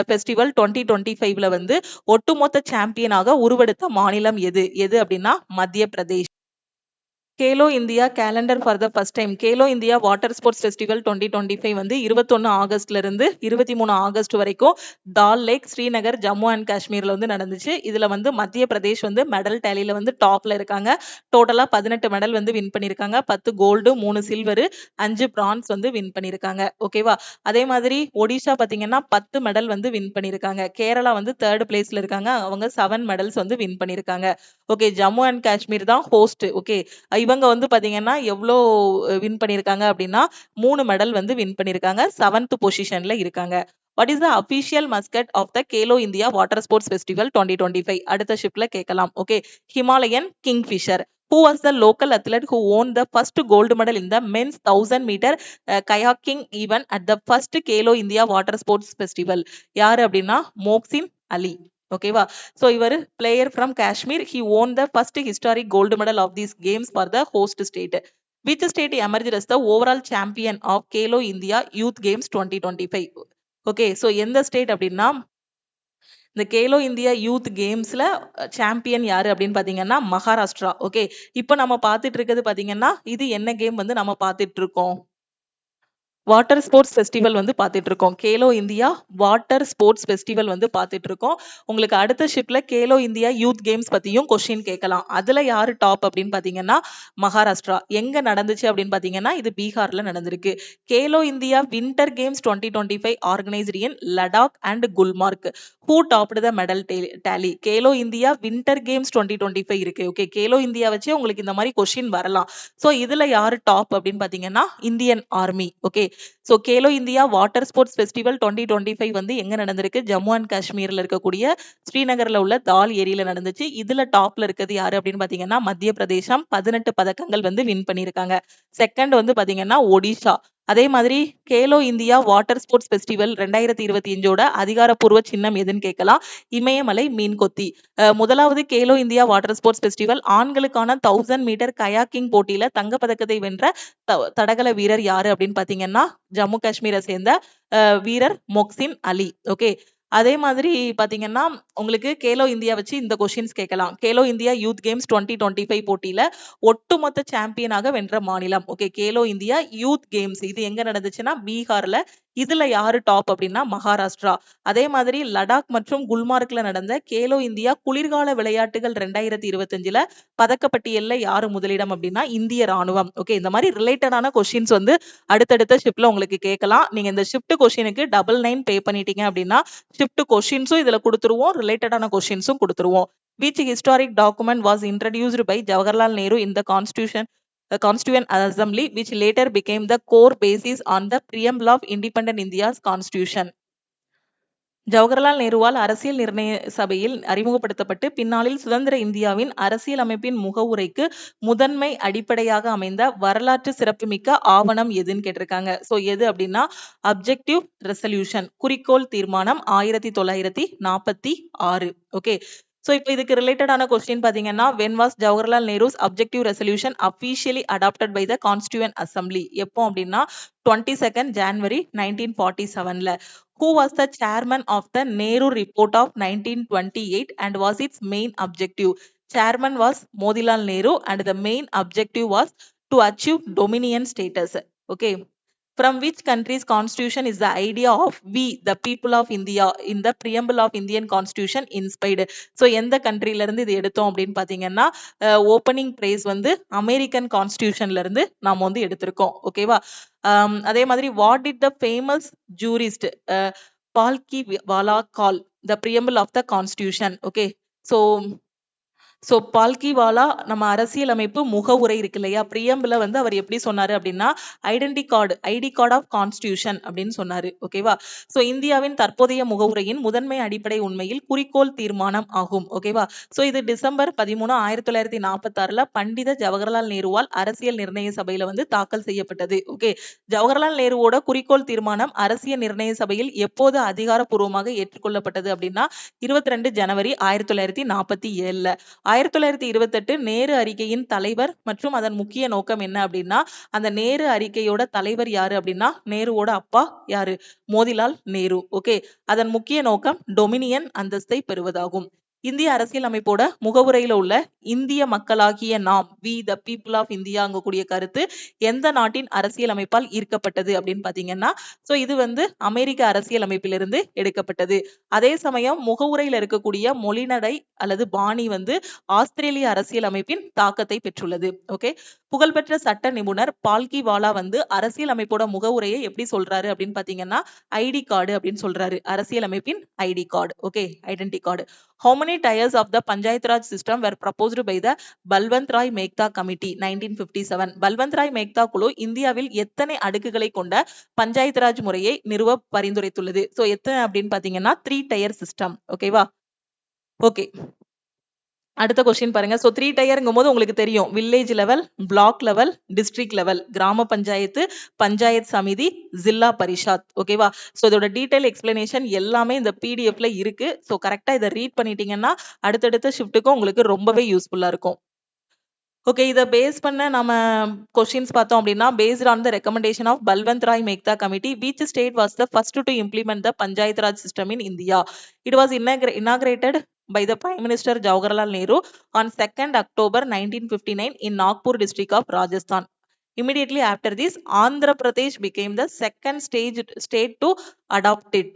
festival 2025ல வந்து ஒட்டுமொத்த சாம்பியனாக உருவெடுத்த மாநிலம் எது அப்படின்னா Madhya Pradesh. Khelo India calendar for the first time. Khelo India water sports festival 2025 வந்து 21 ஆகஸ்ட்ல இருந்து 23 ஆகஸ்ட் வரைக்கும் தால் லேக், ஸ்ரீநகர், ஜம்மு அண்ட் காஷ்மீர்ல வந்து நடந்துச்சு. இதுல வந்து மத்திய பிரதேஷ் வந்து மெடல் டேலியில வந்து டாப்ல இருக்காங்க. டோட்டலா 18 மெடல் வந்து வின் பண்ணிருக்காங்க. 10 கோல்டு, 3 சில்வர், 5 பிரான்ஸ் வந்து வின் பண்ணிருக்காங்க. ஓகேவா? அதே மாதிரி ஒடிஷா பாத்தீங்கன்னா 10 மெடல் வந்து வின் பண்ணிருக்காங்க. கேரளா வந்து 3rd பிளேஸ்ல இருக்காங்க. அவங்க 7 மெடல்ஸ் வந்து வின் பண்ணிருக்காங்க. ஓகே, ஜம்மு அண்ட் காஷ்மீர் தான் ஹோஸ்ட். ஓகே, இவங்க வந்து பாத்தீங்கன்னா எவ்வளோ வின் பண்ணிருக்காங்க அப்படின்னா 3 மெடல் வந்து வின் பண்ணிருக்காங்க. 7th பொசிஷன்ல இருக்காங்க. What is the official mascot of the Khelo India water sports festival 2025? அடுத்த ஷிப்ட்ல கேட்கலாம். Okay, Himalayan kingfisher. Who was the local athlete who won the first gold medal in the men's 1000 meter kayaking event at the first Khelo India water sports festival? யாரு அப்படின்னா மோக்சின் அலி. ஓகேவா? So இவர் player from Kashmir. He won the first historic gold medal of these games for the host state. Which state emerged as the overall champion of Khelo India youth games 2025? Okay, so எந்த state அப்படின்னா இந்த Khelo India youth கேம்ஸ்ல champion யாரு அப்படின்னு பாத்தீங்கன்னா Maharashtra. Okay, இப்போ நம்ம பார்த்துட்டு இருக்கிறது பாத்தீங்கன்னா இது என்ன கேம் வந்து நம்ம பார்த்துட்டு இருக்கோம்? வாட்டர் ஸ்போர்ட்ஸ் ஃபெஸ்டிவல் வந்து பார்த்துட்டு இருக்கோம். Khelo India water sports festival வந்து பார்த்துட்டு இருக்கோம். உங்களுக்கு அடுத்த ஷிப்ட்ல கேலோ இந்தியா யூத் கேம்ஸ் பத்தியும் கொஸ்டின் கேட்கலாம். அதுல யாரு டாப் அப்படின்னு பாத்தீங்கன்னா மகாராஷ்டிரா. எங்க நடந்துச்சு அப்படின்னு பாத்தீங்கன்னா இது பீகார்ல நடந்திருக்கு. Khelo India winter games 2025 organised in Ladakh and Gulmarg. Who topped the medal tally? Khelo India winter games 2025 இருக்கு. ஓகே, கேலோ இந்தியா வச்சு உங்களுக்கு இந்த மாதிரி கொஸ்டின் வரலாம். சோ இதுல யாரு டாப் அப்படின்னு பாத்தீங்கன்னா Indian army. Okay, so Khelo India water sports festival 2025 வந்து எங்க நடந்திருக்கு? ஜம்மு அண்ட் காஷ்மீர்ல இருக்கக்கூடிய ஸ்ரீநகர்ல உள்ள தால் ஏரியில நடந்துச்சு. இதுல டாப்ல இருக்கிறது யாரு அப்படின்னு பாத்தீங்கன்னா மத்திய பிரதேசம். 18 பதக்கங்கள் வந்து வின் பண்ணிருக்காங்க. செகண்ட் வந்து பாத்தீங்கன்னா ஒடிஷா. அதே மாதிரி Khelo India water sports festival 2025ஓட அதிகாரப்பூர்வ சின்னம் எதுன்னு கேட்கலாம். இமயமலை மீன்கொத்தி. முதலாவது Khelo India water sports festival ஆண்களுக்கான 1000 மீட்டர் கயாக்கிங் போட்டியில தங்கப்பதக்கத்தை வென்ற தடகள வீரர் யாரு அப்படின்னு பாத்தீங்கன்னா ஜம்மு காஷ்மீரை சேர்ந்த வீரர் மொக்சின் அலி. ஓகே, அதே மாதிரி பாத்தீங்கன்னா உங்களுக்கு கேலோ இந்தியா வச்சு இந்த கொஸ்டின்ஸ் கேட்கலாம். கேலோ இந்தியா யூத் கேம்ஸ் 2025 போட்டியில ஒட்டுமொத்த சாம்பியனாக வென்ற மாநிலம். Okay, Khelo India youth games இது எங்க நடந்துச்சுன்னா பீகார்ல. இதுல யாரு டாப் அப்படின்னா மகாராஷ்டிரா. அதே மாதிரி லடாக் மற்றும் குல்மார்க்ல நடந்த கேலோ இந்தியா குளிர்கால விளையாட்டுகள் 2025ல பதக்கப்பட்டியல்ல யாரு முதலிடம் அப்படின்னா இந்திய ராணுவம். ஓகே, இந்த மாதிரி ரிலேட்டடான கொஸ்டின்ஸ் வந்து அடுத்தடுத்த ஷிப்ட்ல உங்களுக்கு கேட்கலாம். நீங்க இந்த ஷிப்ட் கொஸ்டினுக்கு 99 பே பண்ணிட்டீங்க அப்படின்னா ஷிப்ட் கொஸ்டின்ஸும் இதுல கொடுத்துருவோம், ரிலேட்டடான கொஸ்டின்ஸும் கொடுத்துருவோம். Which historic document was introduced by Jawaharlal Nehru in the Constituent Assembly, which later became the core basis on the preamble of independent India's constitution? Jawaharlal நேருவால் அரசியல் நிர்ணய சபையில் அறிமுகப்படுத்தப்பட்டு பின்னாளில் சுதந்திர இந்தியாவின் அரசியல் அமைப்பின் முகவுரைக்கு முதன்மை அடிப்படையாக அமைந்த வரலாற்று சிறப்புமிக்க ஆவணம் எதுன்னு கேட்டிருக்காங்க. சோ எது அப்படின்னா அப்ஜெக்டிவ் ரெசல்யூஷன், குறிக்கோள் தீர்மானம் 1946. ஓகே. சோ இப்போ இதுக்கு ரிலேட்டடான கொஸ்டின் பாத்தீங்கன்னா, when was Jawaharlal Nehru's objective resolution officially adopted by the constituent assembly? எப்போ அப்படின்னா 22nd January 1947ல. Who was the chairman of the Nehru report of 1928 and was its main objective? Chairman was Motilal Nehru and the main objective was to achieve dominion status. Okay. From which country's constitution is the idea of we, the people of India, in the preamble of Indian constitution inspired? So எந்த கண்ட்ரில இருந்து இது எடுத்தோம் அப்படின்னு பாத்தீங்கன்னா opening phrase வந்து American கான்ஸ்டிடியூஷன்ல இருந்து நாம வந்து எடுத்திருக்கோம். ஓகேவா? அதே மாதிரி what did the famous jurist Palkhivala call the preamble of the constitution? Okay. So Palkhivala நம்ம அரசியலமைப்பு முகவுரை இருக்கு இல்லையா, பிரியம்பிள வந்து அவர் எப்படி சொன்னாரு அப்படின்னா ஐடி கார்டு ஆஃப் கான்ஸ்டிடியூஷன் அப்படின்னு சொன்னாரு. ஓகேவா? சோ இந்தியாவின் தற்போதைய முகவுரையின் முதன்மை அடிப்படை உண்மையில் குறிக்கோள் தீர்மானம் ஆகும். ஓகேவா? சோ இது டிசம்பர் 13, 1946ல பண்டித ஜவஹர்லால் நேருவால் அரசியல் நிர்ணய சபையில வந்து தாக்கல் செய்யப்பட்டது. ஓகே. ஜவஹர்லால் நேருவோட குறிக்கோள் தீர்மானம் அரசியல் நிர்ணய சபையில் எப்போது அதிகாரப்பூர்வமாக ஏற்றுக்கொள்ளப்பட்டது அப்படின்னா 22 ஜனவரி 1947ல. 1928 நேரு அறிக்கையின் தலைவர் மற்றும் அதன் முக்கிய நோக்கம் என்ன அப்படின்னா, அந்த நேரு அறிக்கையோட தலைவர் யாரு அப்படின்னா நேருவோட அப்பா யாரு, மோதிலால் நேரு. ஓகே. அதன் முக்கிய நோக்கம் டொமினியன் அந்தஸ்தை பெறுவதாகும். இந்திய அரசியல் அமைப்போட முகவுரையில உள்ள இந்திய மக்களாகிய நாம், வி த பீப்புள் ஆஃப் இந்தியாங்க கூடிய கருத்து எந்த நாட்டின் அரசியல் அமைப்பால் ஈர்க்கப்பட்டது அப்படின்னு பாத்தீங்கன்னா, சோ இது வந்து அமெரிக்க அரசியல் அமைப்பிலிருந்து எடுக்கப்பட்டது. அதே சமயம் முகவுரையில இருக்கக்கூடிய மொழிநடை அல்லது பாணி வந்து ஆஸ்திரேலிய அரசியல் அமைப்பின் தாக்கத்தை பெற்றுள்ளது. ஓகே. புகழ்பெற்ற சட்ட நிபுணர் பால்கிவாலா வந்து அரசியல் அமைப்போட முகவுரையை எப்படி சொல்றாரு அப்படின்னு பாத்தீங்கன்னா ஐடி கார்டு அப்படின்னு சொல்றாரு. அரசியல் அமைப்பின் ID card. Okay. Identity card. How many tiers of the Panchayat Raj system were proposed by the Balwant Rai Mehta committee 1957? Balwant Rai Mehta குழு இந்தியாவில் எத்தனை அடுக்குகளை கொண்ட பஞ்சாயத்து ராஜ் முறையை நிறுவ பரிந்துரைத்துள்ளது? சோ எத்தனை அப்படின்னு பாத்தீங்கன்னா 3 tier சிஸ்டம். ஓகேவா? ஓகே. அடுத்த கொஸ்டின் பாருங்க. சோ 3 டயர்ங்கும் போது உங்களுக்கு தெரியும் village level, block level, district level, கிராம பஞ்சாயத்து, பஞ்சாயத் சமிதி, ஜில்லா பரிஷாத். ஓகேவா? சோ இதோட டீடைல் எக்ஸ்பிளனேஷன் எல்லாமே இந்த பிடிஎஃப்ல இருக்கு. சோ கரெக்டா இதை ரீட் பண்ணிட்டீங்கன்னா அடுத்தடுத்த ஷிஃப்ட்டுக்கும் உங்களுக்கு ரொம்பவே யூஸ்ஃபுல்லா இருக்கும். ஓகே. இதை பேஸ் பண்ண நம்ம கொஸ்டின்ஸ் பார்த்தோம் அப்படின்னா, based on the recommendation of Balwant Rai Mehta committee, which state was the first to implement the Panchayat Raj system in India? It was inaugurated by the Prime Minister Jawaharlal Nehru on 2nd October 1959 in Nagpur district of Rajasthan. Immediately after this, Andhra Pradesh became the second state to adopt it.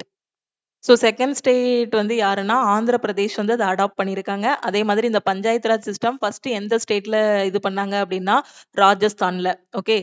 So second state வந்து யாருன்னா ஆந்திர பிரதேஷ் வந்து அதை adapt பண்ணியிருக்காங்க. அதே மாதிரி இந்த panchayat raj system first எந்த ஸ்டேட்ல இது பண்ணாங்க அப்படின்னா ராஜஸ்தான்ல. Okay.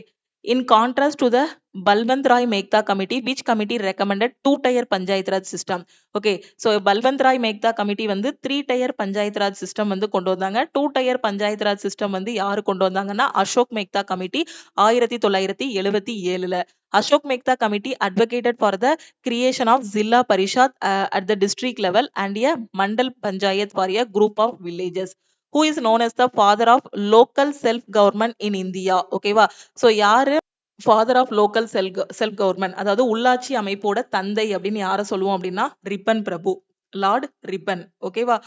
In contrast to the Balwant Rai Mehta committee, which committee recommended 2 tier panchayat raj system? Okay. So Balwant Rai Mehta committee வந்து 3 tier பஞ்சாயத்து ராஜ் சிஸ்டம் வந்து கொண்டு வந்தாங்க. 2 tier பஞ்சாயத்து ராஜ் சிஸ்டம் வந்து யாரு கொண்டு வந்தாங்கன்னா Ashok மேக்தா committee 1977ல. Ashok Mehta Committee advocated for the creation of Zilla Parishad at the district level and a Mandal Panchayat for a group of villages. Who is known as the father of local self-government in India? ஓகேவா? So யாரு father of local self government, அதாவது உள்ளாட்சி அமைப்போட தந்தை அப்படின்னு யாரை சொல்லுவோம் அப்படின்னா ரிப்பன் பிரபு, லார்ட் ரிப்பன். ஓகேவா?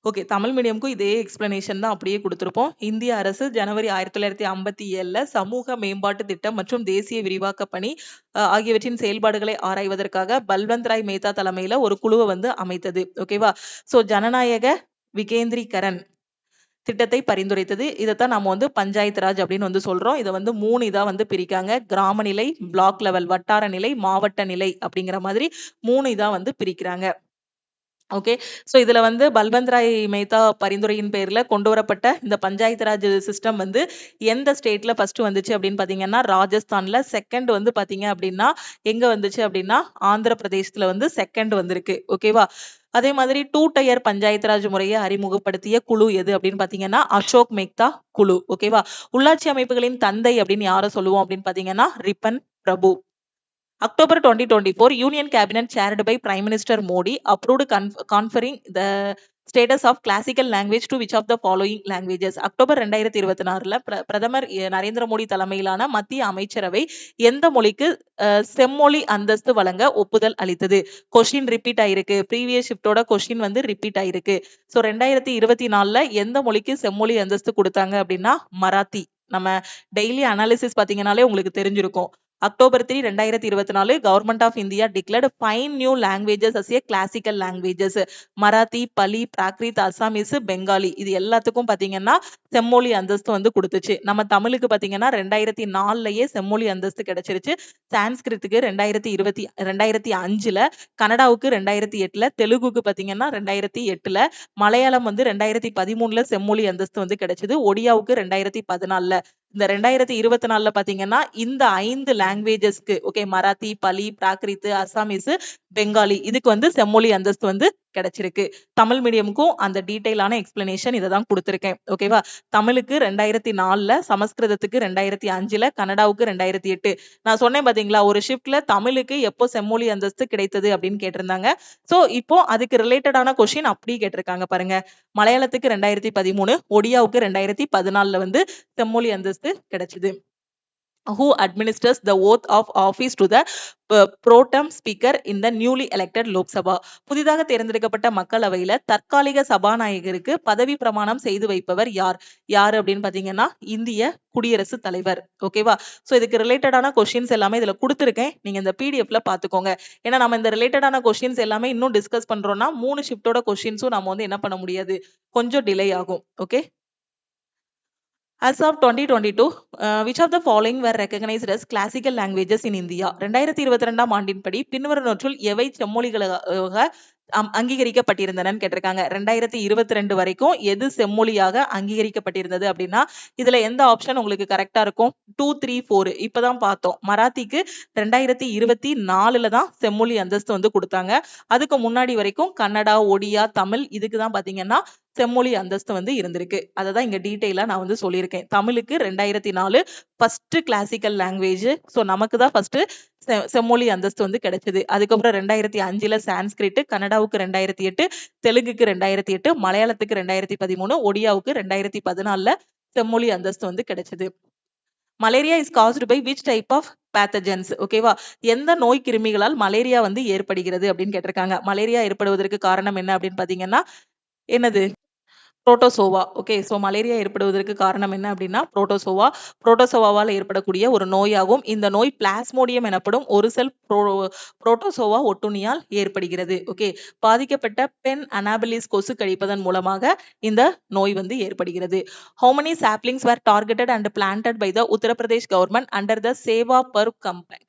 ஓகே. தமிழ் மீடியமுக்கும் இதே எக்ஸ்பிளனேஷன் தான் அப்படியே கொடுத்திருப்போம். இந்திய அரசு ஜனவரி 1957ல சமூக மேம்பாட்டு திட்டம் மற்றும் தேசிய விரிவாக்க பணி ஆகியவற்றின் செயல்பாடுகளை ஆராய்வதற்காக பல்வந்த் ராய் மேத்தா தலைமையில ஒரு குழுவை வந்து அமைத்தது. ஓகேவா? சோ ஜனநாயக விகேந்திரீகரன் திட்டத்தை பரிந்துரைத்தது. இதைத்தான் நம்ம வந்து பஞ்சாயத்து ராஜ் அப்படின்னு வந்து சொல்றோம். இதை வந்து 3 இதா வந்து பிரிக்காங்க. கிராம நிலை, பிளாக் லெவல் வட்டார நிலை, மாவட்ட நிலை அப்படிங்கிற மாதிரி 3 இதா வந்து பிரிக்கிறாங்க. ஓகே. சோ இதுல வந்து பல்வந்த் ராய் மேத்தா பரிந்துரையின் பேர்ல கொண்டு வரப்பட்ட இந்த பஞ்சாயத்து ராஜ் சிஸ்டம் வந்து எந்த ஸ்டேட்ல ஃபர்ஸ்ட் வந்துச்சு அப்படின்னு பாத்தீங்கன்னா ராஜஸ்தான்ல. செகண்ட் வந்து பாத்தீங்க அப்படின்னா எங்க வந்துச்சு அப்படின்னா ஆந்திர பிரதேசத்துல வந்து செகண்ட் வந்திருக்கு. ஓகேவா? அதே மாதிரி 2 tier பஞ்சாயத்து ராஜ் முறையை அறிமுகப்படுத்திய குழு எது அப்படின்னு பாத்தீங்கன்னா அசோக் மேக்தா குழு. ஓகேவா? உள்ளாட்சி அமைப்புகளின் தந்தை அப்படின்னு யாரை சொல்லுவோம் அப்படின்னு பாத்தீங்கன்னா ribbon Prabhu. October 2024, Union Cabinet chaired by Prime Minister Modi approved conferring the status of classical language to which of the following languages? October 2024ல பிரதமர் நரேந்திர மோடி தலைமையிலான மத்திய அமைச்சரவை எந்த மொழிக்கு செம்மொழி அந்தஸ்து வழங்க ஒப்புதல் அளித்தது? கொஸ்டின் ரிப்பீட் ஆயிருக்கு. ப்ரீவியஸ் ஷிஃப்டோட கொஸ்டின் வந்து ரிப்பீட் ஆயிருக்கு. ஸோ 2024ல எந்த மொழிக்கு செம்மொழி அந்தஸ்து கொடுத்தாங்க அப்படின்னா மராத்தி. நம்ம டெய்லி அனாலிசிஸ் பாத்தீங்கன்னாலே உங்களுக்கு தெரிஞ்சிருக்கும். October 3, 2024, Government of India declared 5 new languages as a classical languages. Marathi, பலி, பிராக்ரித், அசாமீஸ், பெங்காலி இது எல்லாத்துக்கும் பாத்தீங்கன்னா செம்மொழி அந்தஸ்து வந்து கொடுத்துச்சு. நம்ம தமிழுக்கு பாத்தீங்கன்னா 2004லயே செம்மொழி அந்தஸ்து கிடைச்சிருச்சு. சான்ஸ்கிரித்துக்கு 2005ல, கன்னடாவுக்கு 2008ல, தெலுங்குக்கு பாத்தீங்கன்னா 2008ல, மலையாளம் வந்து 2013ல செம்மொழி அந்தஸ்து வந்து கிடைச்சது. ஒடியாவுக்கு 2014ல. இந்த 2024ல பாத்தீங்கன்னா இந்த 5 லாங்குவேஜஸ்க்கு ஓகே மராத்தி, பலி, பிராக்ரித், அசாமீஸ், பெங்காலி இதுக்கு வந்து செம்மொழி அந்தஸ்து வந்து கிடைச்சிருக்கு. தமிழ் மீடியமுக்கும் அந்த டீடைலான எக்ஸ்பிளனேஷன் இதை தான் கொடுத்திருக்கேன். ஓகேவா? தமிழுக்கு 2004ல, சமஸ்கிருதத்துக்கு 2005ல, கன்னடாவுக்கு 2008. நான் சொன்னேன் பாத்தீங்களா ஒரு ஷிஃப்ட்ல தமிழுக்கு எப்போ செம்மொழி அந்தஸ்து கிடைத்தது அப்படின்னு கேட்டிருந்தாங்க. சோ இப்போ அதுக்கு ரிலேட்டடான கொஸ்டின் அப்படி கேட்டிருக்காங்க பாருங்க. மலையாளத்துக்கு 2013, ஒடியாவுக்கு 2014ல வந்து செம்மொழி அந்தஸ்து கிடைச்சது. Who administers the oath of office to the pro tem speaker in the newly elected Lok Sabha? புதிதாக தேர்ந்தெடுக்கப்பட்ட மக்களவையில தற்காலிக சபாநாயகருக்கு பதவி பிரமாணம் செய்து வைப்பவர் யார்? யாரு அப்படின்னு பாத்தீங்கன்னா இந்திய குடியரசுத் தலைவர். ஓகேவா? சோ இதுக்கு ரிலேட்டடான கொஸ்டின்ஸ் எல்லாமே இதுல கொடுத்திருக்கேன். நீங்க இந்த பிடிஎஃப்ல பாத்துக்கோங்க. ஏன்னா நம்ம இந்த ரிலேட்டடான கொஸ்டின்ஸ் எல்லாமே இன்னும் டிஸ்கஸ் பண்றோம்னா 3 ஷிஃப்டோட கொஸ்டின்ஸும் நம்ம வந்து என்ன பண்ண முடியாது, கொஞ்சம் டிலே ஆகும். Okay. As of 2022, which of the following were recognized as classical languages in India? 2022ஆம் ஆண்டின்படி பின்வருவனவற்றுள் எவை செம்மொழிகளாக அங்கீகரிக்கப்பட்டிருந்தனன்னு கேட்டிருக்காங்க. 2022 வரைக்கும் எது செம்மொழியாக அங்கீகரிக்கப்பட்டிருந்தது அப்படின்னா இதுல எந்த ஆப்ஷன் உங்களுக்கு கரெக்டா இருக்கும்? 2, 3, 4 இப்பதான் பார்த்தோம். மராத்திக்கு 2024ல தான் செம்மொழி அந்தஸ்து வந்து கொடுத்தாங்க. அதுக்கு முன்னாடி வரைக்கும் கன்னடா, ஒடியா, தமிழ் இதுக்கு தான் பாத்தீங்கன்னா செம்மொழி அந்தஸ்து வந்து இருந்திருக்கு. அததான் இங்க டீடைலா நான் வந்து சொல்லியிருக்கேன். தமிழுக்கு 2004 ஃபர்ஸ்ட் கிளாசிக்கல் லாங்குவேஜ். சோ நமக்கு தான் ஃபர்ஸ்ட் செம்மொழி அந்தஸ்து வந்து கிடைச்சது. அதுக்கப்புறம் 2005ல சான்ஸ்கிரிட், கன்னடாவுக்கு 2008, தெலுங்குக்கு 2008, மலையாளத்துக்கு 2013, ஒடியாவுக்கு 2014ல செம்மொழி அந்தஸ்து வந்து கிடைச்சது. Malaria is caused by which type of pathogens? ஓகேவா? எந்த நோய் கிருமிகளால் மலேரியா வந்து ஏற்படுகிறது அப்படின்னு கேட்டிருக்காங்க. மலேரியா ஏற்படுவதற்கு காரணம் என்ன அப்படின்னு பாத்தீங்கன்னா என்னது? புரோட்டோசோவா. ஓகே. சோ மலேரியா ஏற்படுவதற்கு காரணம் என்ன அப்படின்னா புரோட்டோசோவா. புரோட்டோசோவாவால் ஏற்படக்கூடிய ஒரு நோயாகும். இந்த நோய் பிளாஸ்மோடியம் எனப்படும் ஒரு செல் புரோட்டோசோவா ஒட்டுண்ணியால் ஏற்படுகிறது. ஓகே. பாதிக்கப்பட்ட பெண் அனாபிலிஸ் கொசு கடிப்பதன் மூலமாக இந்த நோய் வந்து ஏற்படுகிறது. How many saplings were targeted and planted by the Uttar Pradesh government under the Seva Parv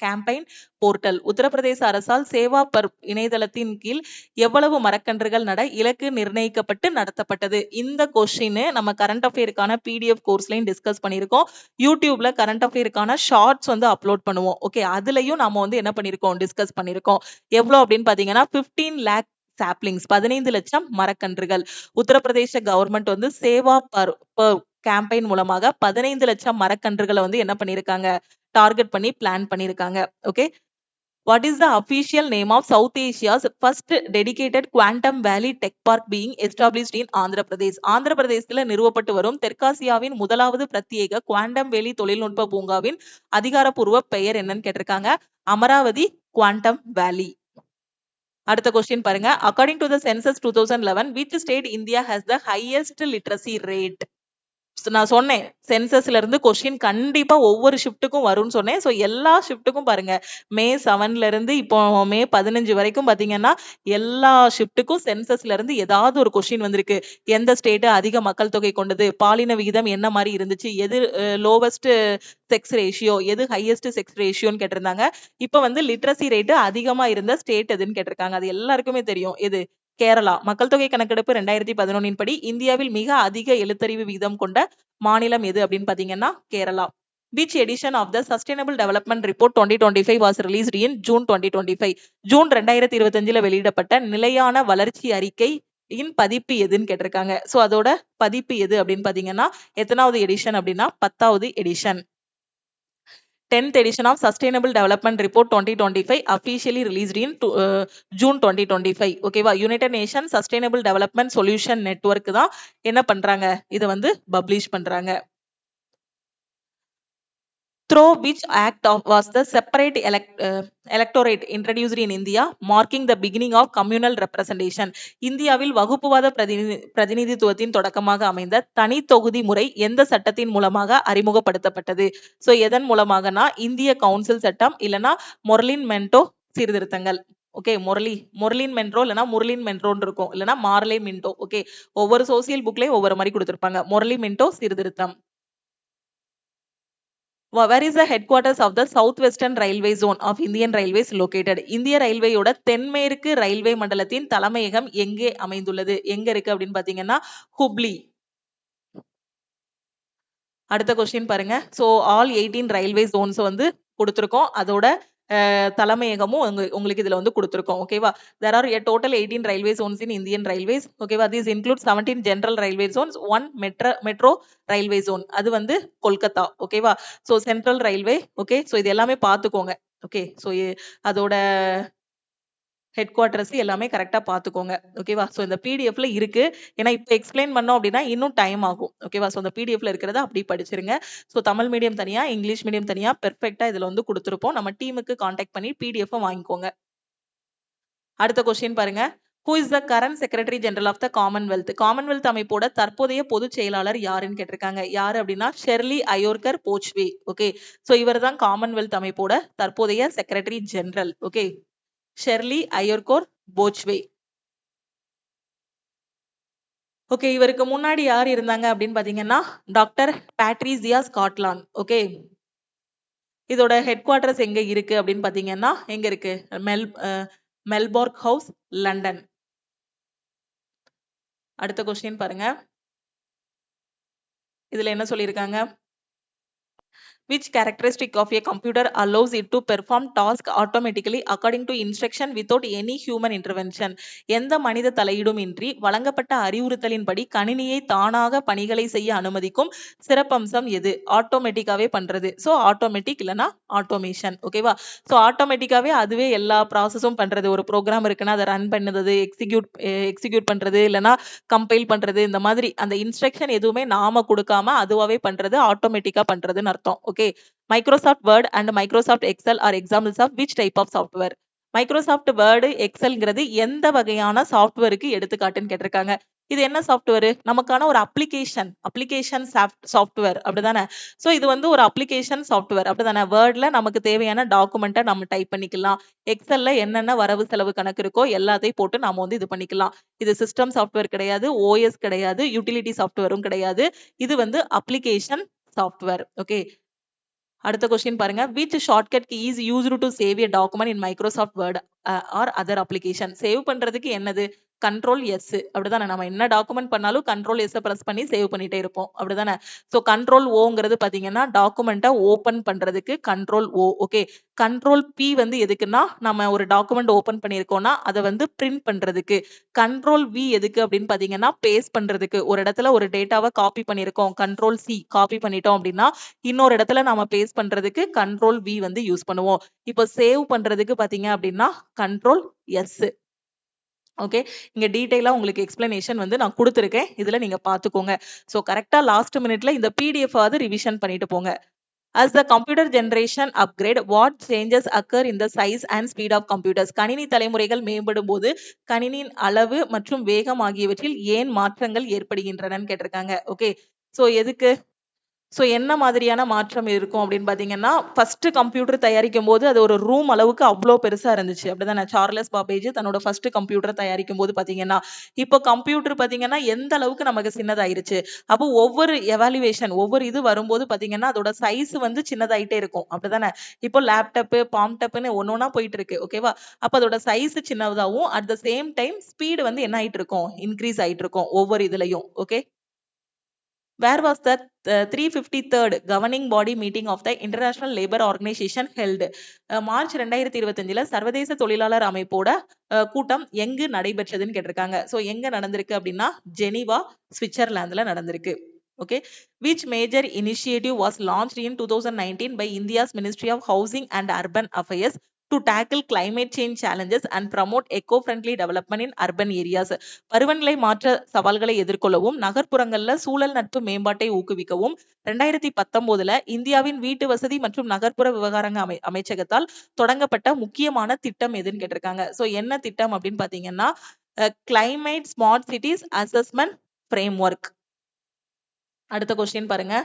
campaign portal? Uttar Pradesh அரசால் சேவா பர்வ் இணையதளத்தின் கீழ் எவ்வளவு மரக்கன்றுகள் நட இலக்கு நிர்ணயிக்கப்பட்டு நடத்தப்பட்டது? இந்த கொஸ்டின் நம்ம கரண்ட் அஃபேருக்கான பிடிஎஃப் கோர்ஸ்லயும் டிஸ்கஸ் பண்ணிருக்கோம். யூடியூப்ல கரண்ட் அஃபேருக்கான ஷார்ட்ஸ் வந்து அப்லோட் பண்ணுவோம். ஓகே. அதுலயும் நாம வந்து என்ன பண்ணிருக்கோம், டிஸ்கஸ் பண்ணிருக்கோம். எவ்வளவு அப்படின்னு பாத்தீங்கன்னா 15 lakh சாப்லிங்ஸ் 15 லட்சம் மரக்கன்றுகள். உத்தரப்பிரதேச கவர்மெண்ட் வந்து சேவா பர்வ் கேம்பெயின் மூலமாக 15 லட்சம் மரக்கன்றுகளை வந்து என்ன பண்ணிருக்காங்க, டார்கெட் பண்ணி பிளான் பண்ணிருக்காங்க. Okay. What is the official name of South Asia's first dedicated Quantum Valley Tech Park being established in Andhra Pradesh? Andhra பிரதேசத்துல நிறுவப்பட்டு வரும் தெற்காசியாவின் முதலாவது பிரத்யேக குவாண்டம் வேலி தொழில்நுட்ப பூங்காவின் அதிகாரப்பூர்வ பெயர் என்னன்னு கேட்டிருக்காங்க. அமராவதி குவாண்டம் வேலி. அடுத்த கொஸ்டின் பாருங்க. According to the census 2011, which state India has the highest literacy rate? நான் சொன்னேன் சென்சஸ்ல இருந்து கொஸ்டின் கண்டிப்பா ஒவ்வொரு ஷிஃப்ட்டுக்கும் வரும்னு சொன்னேன். சோ எல்லா ஷிஃப்ட்டுக்கும் பாருங்க மே 7ல இருந்து இப்போ மே 15 வரைக்கும் பாத்தீங்கன்னா எல்லா ஷிஃப்ட்டுக்கும் சென்சஸ்ல இருந்து ஏதாவது ஒரு கொஸ்டின் வந்திருக்கு. எந்த ஸ்டேட் அதிக மக்கள் தொகை கொண்டது, பாலின விகிதம் என்ன மாதிரி இருந்துச்சு, எது லோவஸ்ட் செக்ஸ் ரேஷியோ, எது ஹையஸ்ட் செக்ஸ் ரேஷியோன்னு கேட்டிருந்தாங்க. இப்ப வந்து லிட்ரஸி ரேட் அதிகமா இருந்த ஸ்டேட் எதுன்னு கேட்டிருக்காங்க. அது எல்லாருக்குமே தெரியும். எது? கேரளா. மக்கள் தொகை கணக்கெடுப்பு 2011 படி இந்தியாவில் மிக அதிக எழுத்தறிவு விகிதம் கொண்ட மாநிலம் எது அப்படின்னு பாத்தீங்கன்னா Kerala. Which edition of the Sustainable Development Report 2025 was released in June 2025? June 2025ல வெளியிடப்பட்ட நிலையான வளர்ச்சி அறிக்கை இன் பதிப்பு எதுன்னு கேட்டிருக்காங்க. சோ அதோட பதிப்பு எது அப்படின்னு பாத்தீங்கன்னா எத்தனாவது எடிஷன் அப்படின்னா 10வது edition. 10th edition of Sustainable Development Report 2025 officially released in June 2025. ஓகேவா, United nation sustainable development solution network தான் என்ன பண்றாங்க, இதை வந்து பப்ளிஷ் பண்றாங்க. Through which act was the separate electorate introduced in India, marking the beginning of communal representation. இந்தியாவில் வகுப்புவாத பிரதிநிதித்துவத்தின் தொடக்கமாக அமைந்த தனி தொகுதி முறை எந்த சட்டத்தின் மூலமாக அறிமுகப்படுத்தப்பட்டது? சோ எதன் மூலமாகனா இந்திய கவுன்சில் சட்டம் இல்லனா மொர்லின் மென்டோ சீர்திருத்தங்கள். ஓகே, மொர்லின் மென்ட்ரோ இல்லனா முர்லின் மென்ட்ரோன்னு இருக்கும், இல்லனா மார்லே மின்டோ. ஓகே, ஒவ்வொரு சோசியல் புக்லயும் ஒவ்வொரு மாதிரி கொடுத்திருப்பாங்க. மொர்லி மின்டோ சீர்திருத்தம். Where is the headquarters of the Southwestern Railway Zone of Indian Railways located? இந்திய ரயில்வேயோட தென்மேற்கு ரயில்வே மண்டலத்தின் தலைமையகம் எங்கே அமைந்துள்ளது? எங்க இருக்கு அப்படின்னு பாத்தீங்கன்னா ஹுப்ளி. அடுத்த கொஸ்டின் பாருங்க. சோ ஆல் 18 ரயில்வே ஜோன்ஸ் வந்து கொடுத்திருக்கோம். அதோட தலைமையகமும் உங்களுக்கு இதுல வந்து கொடுத்திருக்கோம். ஓகேவா, there are a total 18 railway zones in Indian Railways. ஓகேவா, these include 17 general railway zones, 1 metro railway zone. அது வந்து கொல்கத்தா. ஓகேவா, so central railway. Okay, so இது எல்லாமே பாத்துக்கோங்க. ஓகே, சோ அதோட ஹெட் குவார்டர்ஸ் எல்லாமே கரெக்டா பாத்துக்கோங்க. ஓகேவா, சோ இந்த பிடிஎஃப்ல இருக்கு. ஏன்னா இப்ப எக்ஸ்பிளைன் பண்ணோம் அப்படின்னா இன்னும் டைம் ஆகும். ஓகேவா, சோ இந்த பிடிஎஃப்ல இருக்கிறத அப்படி படிச்சிருங்க. சோ தமிழ் மீடியம் தனியா, இங்கிலீஷ் மீடியம் தனியா பெர்ஃபெக்ட்டா இதுல வந்து கொடுத்திருப்போம். நம்ம டீமுக்கு கான்டாக்ட் பண்ணி பிடிஎஃப் வாங்கிக்கோங்க. அடுத்த கொஸ்டின் பாருங்க. Who is the current Secretary General of the Commonwealth? Commonwealth அமைப்போட தற்போதைய பொதுச் செயலாளர் யாருன்னு கேட்டிருக்காங்க. யாரு அப்படின்னா Shirley Ayorkor Botchwey. Okay, so இவர் தான் காமன்வெல்த் அமைப்போட தற்போதைய secretary general. Okay, Shirley Ayorkor Botchwey. Okay, இவருக்கு முன்னாடி யார் இருந்தாங்க அப்படின்னு பாத்தீங்கன்னா டாக்டர் பேட்ரிசியா ஸ்காட்லாந்து. ஓகே, இதோட ஹெட் குவார்டர்ஸ் எங்க இருக்கு அப்படின்னு பாத்தீங்கன்னா எங்க இருக்கு, மெல்போர்ன் ஹவுஸ், லண்டன். அடுத்த கொஸ்டின் பாருங்க. இதுல என்ன சொல்லியிருக்காங்க? Which characteristic of a computer allows it to perform task automatically according to instruction without any human intervention? எந்த மனித தலையீடும் இன்றி வழங்கப்பட்ட அறிவுறுத்தலின்படி கணினியை தானாக பணிகளை செய்ய அனுமதிக்கும் சிறப்பம்சம் எது? ஆட்டோமேட்டிக்காவே பண்றது. சோ ஆட்டோமேட்டிக் இல்லனா ஆட்டோமேஷன். ஓகேவா, சோ ஆட்டோமேட்டிக்காவே அதுவே எல்லா ப்ராசஸும் பண்றது. ஒரு ப்ரோக்ராம் இருக்குன்னா அதை ரன் பண்ணுறது, எக்ஸிக்யூட் பண்றது, இல்லனா கம்பைல் பண்றது, இந்த மாதிரி அந்த இன்ஸ்ட்ரக்ஷன் எதுவுமே நாம கொடுக்காம அதுவாவே பண்றது ஆட்டோமேட்டிக்கா பண்றதுன்னு அர்த்தம். Okay, Microsoft Word and Microsoft Excel are examples of which type of software? Microsoft Word, Excelங்கிறது எந்த வகையான சாஃப்ட்வேருக்கு எடுத்துக்காட்டுன்னு கேட்டிருக்காங்க. இது என்ன சாஃப்ட்வேர்? நமக்கான ஒரு அப்ளிகேஷன் சாஃப்ட்வேர் அப்படிதானே. சோ இது வந்து ஒரு அப்ளிகேஷன் சாஃப்ட்வேர் அப்படிதானே. வேர்ட்ல நமக்கு தேவையான டாக்குமெண்ட்டை நம்ம டைப் பண்ணிக்கலாம். எக்ஸல்ல என்னென்ன வரவு செலவு கணக்கு இருக்கோ எல்லாத்தையும் போட்டு நாம வந்து இது பண்ணிக்கலாம். இது சிஸ்டம் சாஃப்ட்வேர் கிடையாது, ஓஎஸ் கிடையாது, யூட்டிலிட்டி சாஃப்ட்வேரும் கிடையாது. இது வந்து அப்ளிகேஷன் சாஃப்ட்வேர். ஓகே, அடுத்த கொஸ்டின் பாருங்க. which shortcut key is used to save a document in Microsoft Word or other application? Save பண்றதுக்கு என்னது? Control S. அப்படிதானே, நம்ம என்ன டாக்குமெண்ட் பண்ணாலும் கண்ட்ரோல் எஸ் பிரஸ் பண்ணி சேவ் பண்ணிட்டே இருப்போம். அப்படிதானே. சோ கண்ட்ரோல் ஓங்கிறது பாத்தீங்கன்னா டாக்குமெண்ட்டை ஓபன் பண்றதுக்கு control O. Okay, control P வந்து எதுக்குன்னா நம்ம ஒரு டாக்குமெண்ட் ஓபன் பண்ணிருக்கோம்னா அதை வந்து பிரிண்ட் பண்றதுக்கு. கண்ட்ரோல் வி எதுக்கு அப்படின்னு பாத்தீங்கன்னா பேஸ்ட் பண்றதுக்கு. ஒரு இடத்துல ஒரு டேட்டாவை காப்பி பண்ணிருக்கோம், கண்ட்ரோல் சி காப்பி பண்ணிட்டோம் அப்படின்னா இன்னொரு இடத்துல நம்ம பேஸ்ட் பண்றதுக்கு கண்ட்ரோல் வி வந்து யூஸ் பண்ணுவோம். இப்போ சேவ் பண்றதுக்கு பாத்தீங்க அப்படின்னா கண்ட்ரோல் எஸ். ஓகே, இங்க டீடைலா உங்களுக்கு எக்ஸ்பிளனேஷன் வந்து நான் கொடுத்திருக்கேன். இதுல நீங்க பாத்துக்கோங்க. சோ கரெக்டா லாஸ்ட் மினிட்ல இந்த பிடிஎஃப் ஆவது ரிவிஷன் பண்ணிட்டு போங்க. As the computer generation upgrade, what changes occur in the size and speed of computers? கணினி தலைமுறைகள் மேம்படும் போது கணினியின் அளவு மற்றும் வேகம் ஆகியவற்றில் ஏன் மாற்றங்கள் ஏற்படுகின்றனன்னு கேட்டிருக்காங்க. ஓகே, சோ எதுக்கு? சோ என்ன மாதிரியான மாற்றம் இருக்கும் அப்படின்னு பாத்தீங்கன்னா ஃபர்ஸ்ட் கம்ப்யூட்டர் தயாரிக்கும் போது அது ஒரு ரூம் அளவுக்கு அவ்வளோ பெருசா இருந்துச்சு. அப்படிதானே. சார்லஸ் பாப்பேஜ் தன்னோட ஃபர்ஸ்ட் கம்ப்யூட்டர் தயாரிக்கும் போது பாத்தீங்கன்னா இப்போ கம்ப்யூட்டர் பாத்தீங்கன்னா எந்த அளவுக்கு நமக்கு சின்னதாயிருச்சு. அப்போ ஒவ்வொரு எவாலுவேஷன் ஒவ்வொரு இது வரும்போது பாத்தீங்கன்னா அதோட சைஸ் வந்து சின்னதாயிட்டே இருக்கும். அப்படிதானே. இப்போ லேப்டாப், பாம்டாப்னு ஒன்னொன்னா போயிட்டு இருக்கு. ஓகேவா, அப்ப அதோட சைஸ் சின்னதாகவும் at the same time speed வந்து என்ன ஆயிட்டு இருக்கும், இன்க்ரீஸ் ஆயிட்டு இருக்கும் ஒவ்வொரு இதுலயும். ஓகே, where was the 353rd governing body meeting of the International Labour Organization held? March 2025ல சர்வதேச தொழிலாளர் அமைப்போட கூட்டம் எங்கு நடைபெற்றதுன்னு கேட்டிருக்காங்க. சோ எங்க நடந்திருக்கு அப்படின்னா ஜெனீவா, சுவிட்சர்லாந்துல நடந்திருக்கு. Okay, which major initiative was launched in 2019 by India's Ministry of Housing and Urban Affairs to tackle climate change challenges and promote eco-friendly development in urban areas? பருவநிலை மாற்ற சவால்களை எதிர்கொள்ளவும் நகர்ப்புறங்கள்ல சூழல் நட்பு மேம்பாட்டை ஊக்குவிக்கவும் 2019ல இந்தியாவின் வீட்டு வசதி மற்றும் நகர்ப்புற விவகாரங்கள் அமைச்சகத்தால் தொடங்கப்பட்ட முக்கியமான திட்டம் எதுன்னு கேட்டிருக்காங்க. சோ என்ன திட்டம் அப்படின்னு பாத்தீங்கன்னா climate smart cities assessment framework. அடுத்த கொஸ்டின் பாருங்க.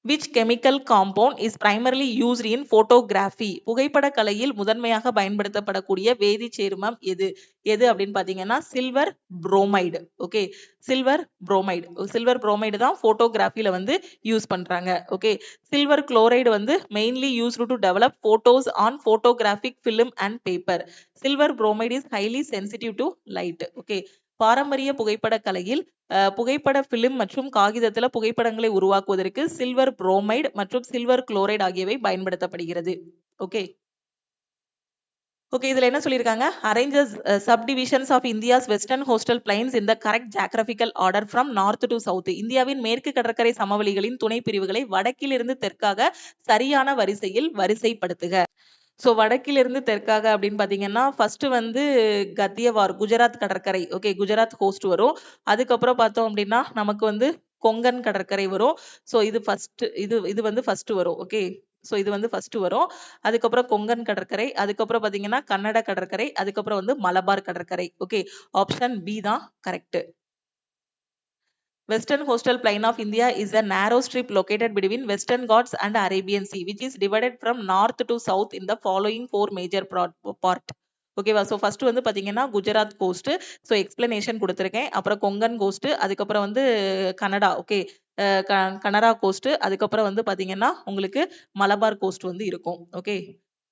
Which chemical compound is primarily used in photography? புகைப்பட கலையில் முதன்மையாக பயன்படுத்தப்படக்கூடிய வேதி சேர்மம் எது? எது அப்படின்னு பாத்தீங்கன்னா silver bromide. Okay, silver bromide. Silver bromide தான் போட்டோகிராஃபில வந்து யூஸ் பண்றாங்க. ஓகே, சில்வர் குளோரைடு வந்து mainly used to develop photos on photographic film and paper. Silver bromide is highly sensitive to light. Okay, பாரம்பரிய புகைப்பட கலையில் புகைப்பட பிலிம் மற்றும் காகிதத்துல புகைப்படங்களை உருவாக்குவதற்கு சில்வர் புரோமைடு மற்றும் சில்வர் குளோரைடு ஆகியவை பயன்படுத்தப்படுகிறது. ஓகே, ஓகே, இதுல என்ன சொல்லியிருக்காங்க? Arranges subdivisions of India's western coastal plains in the correct geographical order from north to south. இந்தியாவின் மேற்கு கடற்கரை சமவெளிகளின் துணை பிரிவுகளை வடக்கிலிருந்து தெற்காக சரியான வரிசையில் வரிசைப்படுத்துக. சோ வடக்கிலிருந்து தெற்காக அப்படின்னு பாத்தீங்கன்னா ஃபர்ஸ்ட் வந்து கத்தியவார் குஜராத் கடற்கரை. ஓகே, குஜராத் கோஸ்ட் வரும். அதுக்கப்புறம் பார்த்தோம் அப்படின்னா நமக்கு வந்து கொங்கன் கடற்கரை வரும். சோ இது ஃபர்ஸ்ட், இது வந்து ஃபர்ஸ்ட் வரும். ஓகே, சோ இது வந்து ஃபர்ஸ்ட் வரும். அதுக்கப்புறம் கொங்கன் கடற்கரை, அதுக்கப்புறம் பாத்தீங்கன்னா கன்னட கடற்கரை, அதுக்கப்புறம் வந்து மலபார் கடற்கரை. ஓகே, ஆப்ஷன் பி தான் correct. Western coastal plain of India is a narrow strip located between Western Ghats and Arabian Sea, which is divided from north to south in the following four major part. ஓகேவா? So first வந்து பாத்தீங்கன்னா Gujarat cost. So explanation கொடுத்துருக்கேன். அப்புறம் Konkan cost, அதுக்கப்புறம் வந்து Canada. Okay, Canara cost, அதுக்கப்புறம் வந்து பாத்தீங்கன்னா உங்களுக்கு மலபார் கோஸ்ட் வந்து இருக்கும். ஓகே,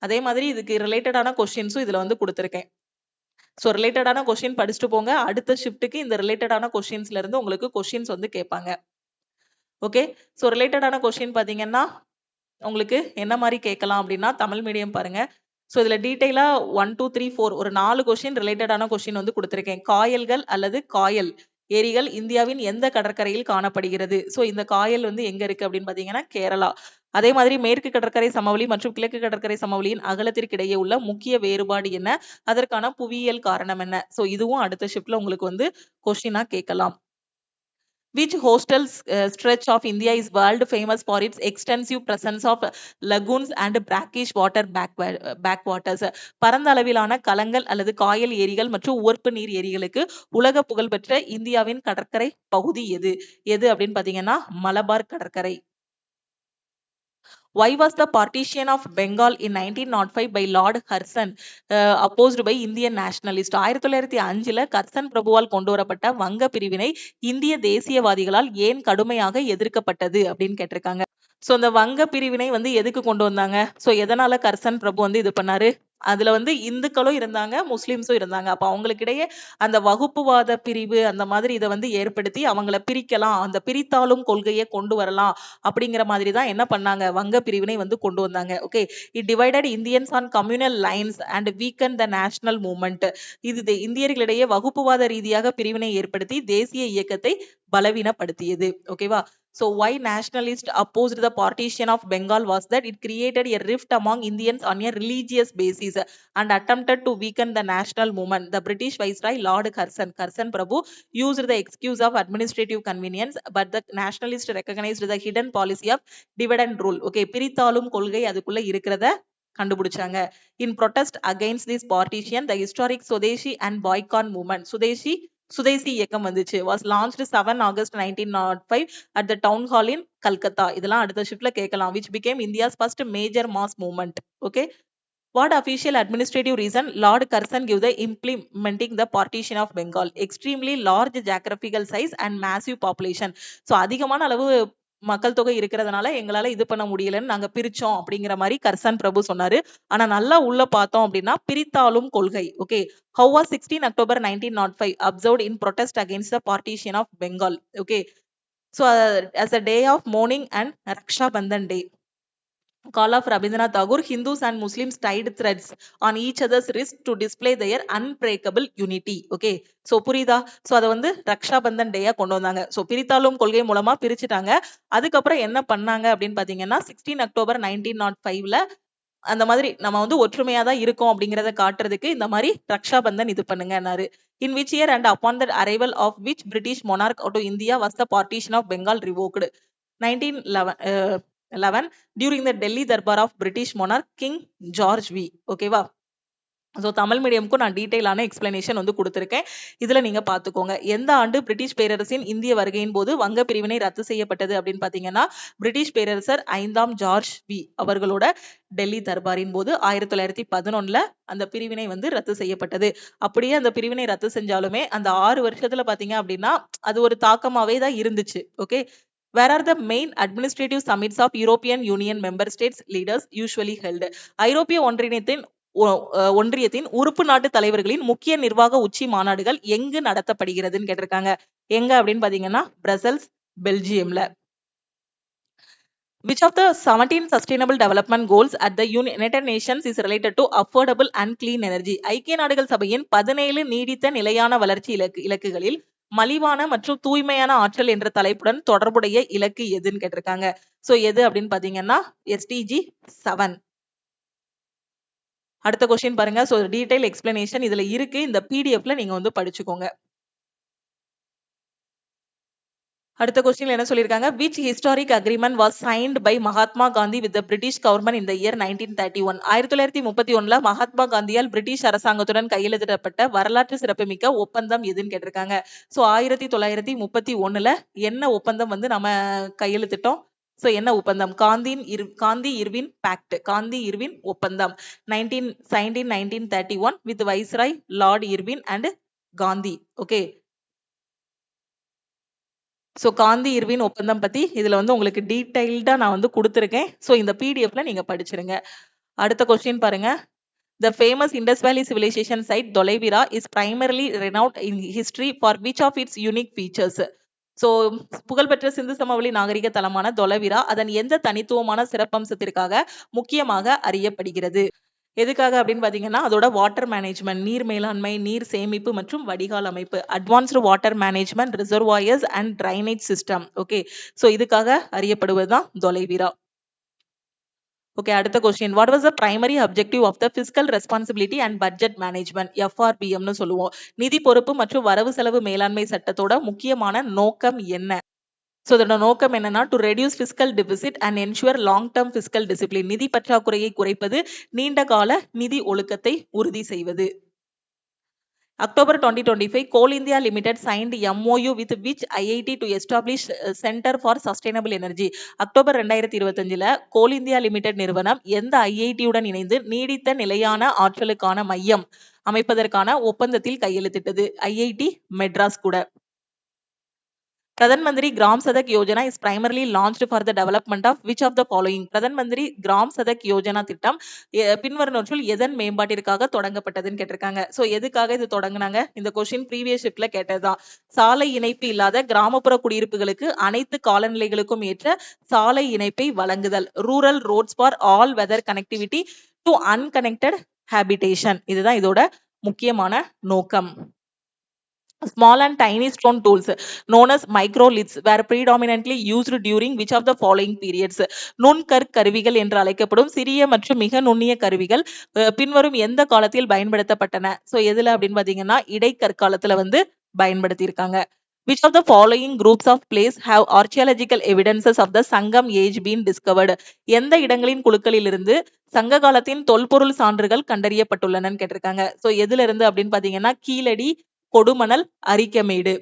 அதே மாதிரி இதுக்கு ரிலேட்டடான கொஸ்டின்ஸும் இதுல வந்து கொடுத்துருக்கேன். ஸோ ரிலேட்டடான கொஸ்டின் படிச்சுட்டு போங்க. அடுத்த ஷிஃப்ட்டுக்கு இந்த ரிலேட்டடான கொஸ்டின்ஸ்ல இருந்து உங்களுக்கு கொஸ்டின்ஸ் வந்து கேட்பாங்க. ஓகே, ஸோ ரிலேட்டடான கொஸ்டின் பாத்தீங்கன்னா உங்களுக்கு என்ன மாதிரி கேட்கலாம் அப்படின்னா தமிழ் மீடியம் பாருங்க. ஸோ இதுல டீடைலா 1 2 3 4 ஒரு 4 கொஸ்டின் ரிலேட்டடான கொஸ்டின் வந்து கொடுத்துருக்கேன். காயல்கள் அல்லது காயல் ஏரிகள் இந்தியாவின் எந்த கடற்கரையில் காணப்படுகிறது? ஸோ இந்த காயல் வந்து எங்க இருக்கு அப்படின்னு பாத்தீங்கன்னா கேரளா. அதே மாதிரி மேற்கு கடற்கரை சமவெளி மற்றும் கிழக்கு கடற்கரை சமவெளியின் அகலத்திற்கு இடையே உள்ள முக்கிய வேறுபாடு என்ன? அதற்கான புவியியல் காரணம் என்ன? சோ இதுவும் அடுத்த ஷிப்ட்ல உங்களுக்கு வந்து கொஸ்டினா கேட்கலாம். Which coastal stretch of India is world famous for its extensive presence of lagoons and brackish water backwaters? பரந்த அளவிலான களங்கள் அல்லது காயல் ஏரிகள் மற்றும் உவர்ப்பு நீர் ஏரிகளுக்கு உலக புகழ்பெற்ற இந்தியாவின் கடற்கரை பகுதி எது? எது அப்படின்னு பாத்தீங்கன்னா மலபார் கடற்கரை. Why was the partition of Bengal in 1905 by Lord Curzon opposed by Indian nationalists? 1905ல கர்சன் பிரபுவால் கொண்டு வரப்பட்ட வங்க பிரிவினை இந்திய தேசியவாதிகளால் ஏன் கடுமையாக எதிர்க்கப்பட்டது அப்படின்னு கேட்டிருக்காங்க. சோ இந்த வங்க பிரிவினை வந்து எதுக்கு கொண்டு வந்தாங்க? சோ எதனால கர்சன் பிரபு வந்து இது பண்ணாரு? அதுல வந்து இந்துக்களும் இருந்தாங்க, முஸ்லிம்ஸும் இருந்தாங்க. அப்ப அவங்களுக்கிடையே அந்த வகுப்புவாத பிரிவு அந்த மாதிரி இதை வந்து ஏற்படுத்தி அவங்கள பிரிக்கலாம், அந்த பிரித்தாளும் கொள்கையை கொண்டு வரலாம் அப்படிங்கிற மாதிரி தான் என்ன பண்ணாங்க? வங்க பிரிவினை வந்து கொண்டு வந்தாங்க. Okay, it divided Indians on communal lines and weaken the national movement. இது இந்தியர்களிடையே வகுப்புவாத ரீதியாக பிரிவினை ஏற்படுத்தி தேசிய இயக்கத்தை பலவீனப்படுத்தியது. ஓகேவா? So why nationalists opposed the partition of Bengal was that it created a rift among Indians on a religious basis and attempted to weaken the national movement. The British Viceroy Lord Curzon Prabhu used the excuse of administrative convenience, but the nationalists recognized the hidden policy of dividend rule. Okay, பிரித்தாளும் கொள்கை அதுக்குள்ள இருக்கிறத கண்டுபிடிச்சாங்க. In protest against this partition, the historic Swadeshi and boycott movement, சுதேசி இயக்கம் வந்துச்சு, was launched 7 August 1905 at the town hall in Calcutta. இதெல்லாம் அடுத்த ஷிப்ட்ல கேட்கலாம். which became India's first major mass movement. Okay, what official administrative reason Lord Curzon gave the implementing the partition of Bengal? Extremely large geographical size and massive population. so அதிகமான அளவு மக்கள் தொகை இருக்கிறதுனால எங்களால இது பண்ண முடியலன்னு நாங்க பிரிச்சோம் அப்படிங்கிற மாதிரி கர்சன் பிரபு சொன்னாரு. ஆனா நல்லா உள்ள பார்த்தோம் அப்படின்னா பிரித்தாளும் கொள்கை. Okay, how was 16 October 1905 observed in protest against the partition of Bengal? Okay, so as a day of mourning and Raksha Bandhan day. Call of Rabindranath Tagore, Hindus and Muslims tied threads on each other's wrist to display their unbreakable unity. Okay. So புரியுதா? So அதை வந்து ரக்ஷா பந்தன் டேயா கொண்டு வந்தாங்க. So பிரித்தாளும் கொள்கை மூலமா பிரிச்சுட்டாங்க. அதுக்கப்புறம் என்ன பண்ணாங்க அப்படின்னு பாத்தீங்கன்னா 16 அக்டோபர் 1905ல அந்த மாதிரி நம்ம வந்து ஒற்றுமையா தான் இருக்கோம் அப்படிங்கறத காட்டுறதுக்கு இந்த மாதிரி ரக்ஷா பந்தன் இது பண்ணுங்கன்னாரு. In which year and upon the arrival of which British monarch to India was the partition of Bengal revoked? 1911 during the Delhi Darbar of British monarch King George V. ஓகேவா? ஸோ தமிழ் மீடியமுக்கும் நான் டீட்டெயிலான எக்ஸ்பிளனேஷன் வந்து கொடுத்துருக்கேன். இதுல நீங்க பாத்துக்கோங்க. எந்த ஆண்டு British பேரரசின் இந்திய வருகையின் போது வங்க பிரிவினை ரத்து செய்யப்பட்டது அப்படின்னு பாத்தீங்கன்னா பிரிட்டிஷ் பேரரசர் 5ஆம் ஜார்ஜ் வி அவர்களோட டெல்லி தர்பாரின் போது 1911ல அந்த பிரிவினை வந்து ரத்து செய்யப்பட்டது. அப்படியே அந்த பிரிவினை ரத்து செஞ்சாலுமே அந்த 6 வருஷத்துல பாத்தீங்க அப்படின்னா அது ஒரு தாக்கமாவே தான் இருந்துச்சு. Okay. Where are the main administrative summits of European Union member states leaders usually held? ஐரோப்பிய ஒன்றியத்தின் உறுப்பு நாட்டு தலைவர்களின் முக்கிய நிர்வாக உச்சி மாநாடுகள் எங்கு நடத்தப்படுகிறதுன்னு கேட்டிருக்காங்க. எங்க அப்படின்னு பாத்தீங்கன்னா Brussels, பெல்ஜியம்ல. Which of the 17 sustainable development goals at the United Nations is related to affordable and clean energy? ஐக்கிய நாடுகள் சபையின் 17 நீடித்த நிலையான வளர்ச்சி இலக்குகளில் மலிவான மற்றும் தூய்மையான ஆற்றல் என்ற தலைப்புடன் தொடர்புடைய இலக்கு எதுன்னு கேட்டிருக்காங்க. சோ எது அப்படின்னு பாத்தீங்கன்னா SDG 7. அடுத்த கொஸ்டின் பாருங்க. சோ டீடைல் எக்ஸ்பிளனேஷன் இதுல இருக்கு. இந்த பிடிஎஃப்ல நீங்க வந்து படிச்சுக்கோங்க. அடுத்த கொஸ்டின்ல என்ன சொல்லிருக்காங்க? Which historic agreement was signed by Mahatma Gandhi with the British government in the year 1931? 1931ல மகாத்மா காந்தியால் பிரிட்டிஷ் அரசாங்கத்துடன் கையெழுத்திடப்பட்ட வரலாற்று சிறப்புமிக்க ஒப்பந்தம் எதுன்னு கேட்டிருக்காங்க. சோ 1931ல என்ன ஒப்பந்தம் வந்து நம்ம கையெழுத்திட்டோம்? சோ என்ன ஒப்பந்தம்? Gandhi Irwin pact, Gandhi Irwin ஒப்பந்தம் 1931 with Viceroy Lord Irwin and Gandhi. Okay. So Gandhi Irwin ஒப்பந்தம் பத்தி இதுல வந்து உங்களுக்கு டீடைல்டா நான் வந்து கொடுத்திருக்கேன். சோ இந்த பிடிஎஃப்ல நீங்க படிச்சிருங்க. அடுத்த கொஸ்டின் பாருங்க. The famous Indus Valley civilization site Dholavira is primarily renowned in history for which of its unique features? So புகழ்பெற்ற சிந்து சமவெளி நாகரிக தலமான தொலைவிரா அதன் எந்த தனித்துவமான சிறப்பம்சத்திற்காக முக்கியமாக அறியப்படுகிறது? எதுக்காக அப்படின்னு பாத்தீங்கன்னா அதோட வாட்டர் மேனேஜ்மெண்ட், நீர் மேலாண்மை, நீர் சேமிப்பு மற்றும் வடிகால் அமைப்பு, advanced water management, reservoirs and drainage system. Okay. So இதுக்காக அறியப்படுவதுதான் தொலைவிரா. ஓகே. அடுத்த question. What was the primary objective of the fiscal responsibility and budget management, FRBM னு சொல்லுவோம். நிதி பொறுப்பு மற்றும் வரவு செலவு மேலாண்மை சட்டத்தோட முக்கியமான நோக்கம் என்ன? சோ இதோட நோக்கம் என்னன்னா to reduce fiscal deficit and ensure long term fiscal discipline, நிதி பற்றாக்குறையை குறைப்பது, நீண்ட கால நிதி ஒழுக்கத்தை உறுதி செய்வது. October 2025, Coal India Limited signed MOU with which IIT to establish Center for Sustainable Energy. October 2025ல கோல் இந்தியா லிமிடெட் நிறுவனம் எந்த ஐஐடியுடன் இணைந்து நீடித்த நிலையான ஆற்றலுக்கான மையம் அமைப்பதற்கான ஒப்பந்தத்தில் கையெழுத்திட்டது? ஐஐடி மெட்ராஸ் கூட. Pradhan Mantri Gram Sadak Yojana is primarily launched for the development of which of the following? Pradhan Mantri Gram Sadak Yojana திட்டம் பின்வருவனவற்றுள் எதன் மேம்பாட்டிற்காக தொடங்கப்பட்டதுன்னு கேட்டிருக்காங்க. சோ எதுக்காக இது தொடங்குனாங்க? இந்த கொஸ்டின் ப்ரீவியஸ் ஷிப்ட்ல கேட்டதுதான். சாலை இணைப்பு இல்லாத கிராமப்புற குடியிருப்புகளுக்கு அனைத்து காலநிலைகளுக்கும் ஏற்ற சாலை இணைப்பை வழங்குதல், rural roads for all weather connectivity to unconnected habitation. இதுதான் இதோட முக்கியமான நோக்கம். Small and tiny stone tools known as microliths were predominantly used during which of the following periods? நுண்கற் கருவிகள் என்று அழைக்கப்படும் சிறிய மற்றும் மிக நுண்ணிய கருவிகள் பின்வரும் எந்த காலத்தில் பயன்படுத்தப்பட்டன? சோ எதுல அப்படின்னு பாத்தீங்கன்னா இடைக்கற்காலத்துல வந்து பயன்படுத்தி இருக்காங்க. Which of the following groups of places have archaeological evidences of the Sangam age been discovered? எந்த இடங்களின் குழுக்களிலிருந்து சங்க காலத்தின் தொல்பொருள் சான்றுகள் கண்டறியப்பட்டுள்ளனன்னு கேட்டிருக்காங்க. சோ எதுல இருந்து அப்படின்னு பாத்தீங்கன்னா கீழடி, கொடுமணல், அரிக்கமேடு.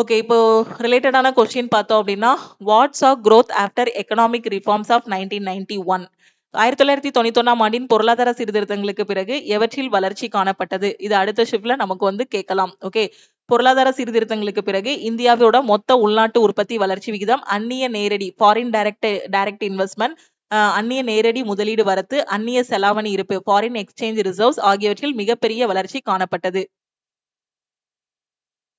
ஓகே. இப்போ ரிலேட்டடான கொஸ்டின் பார்த்தோம் அப்படின்னா what's of growth after economic reforms of 1991? 1991ஆம் ஆண்டின் பொருளாதார சீர்திருத்தங்களுக்கு பிறகு எவற்றில் வளர்ச்சி காணப்பட்டது? இது அடுத்த ஷிப்ட்ல நமக்கு வந்து கேட்கலாம். ஓகே. பொருளாதார சீர்திருத்தங்களுக்கு பிறகு இந்தியாவோட மொத்த உள்நாட்டு உற்பத்தி வளர்ச்சி விகிதம், அந்நிய நேரடி ஃபாரின் டைரக்ட் இன்வெஸ்ட்மெண்ட், அந்நிய நேரடி முதலீடு வரத்து, அந்நிய செலாவணி இருப்பு ஃபாரின் எக்ஸ்சேஞ்ச் ரிசர்வ்ஸ் ஆகியவற்றில் மிகப்பெரிய வளர்ச்சி காணப்பட்டது.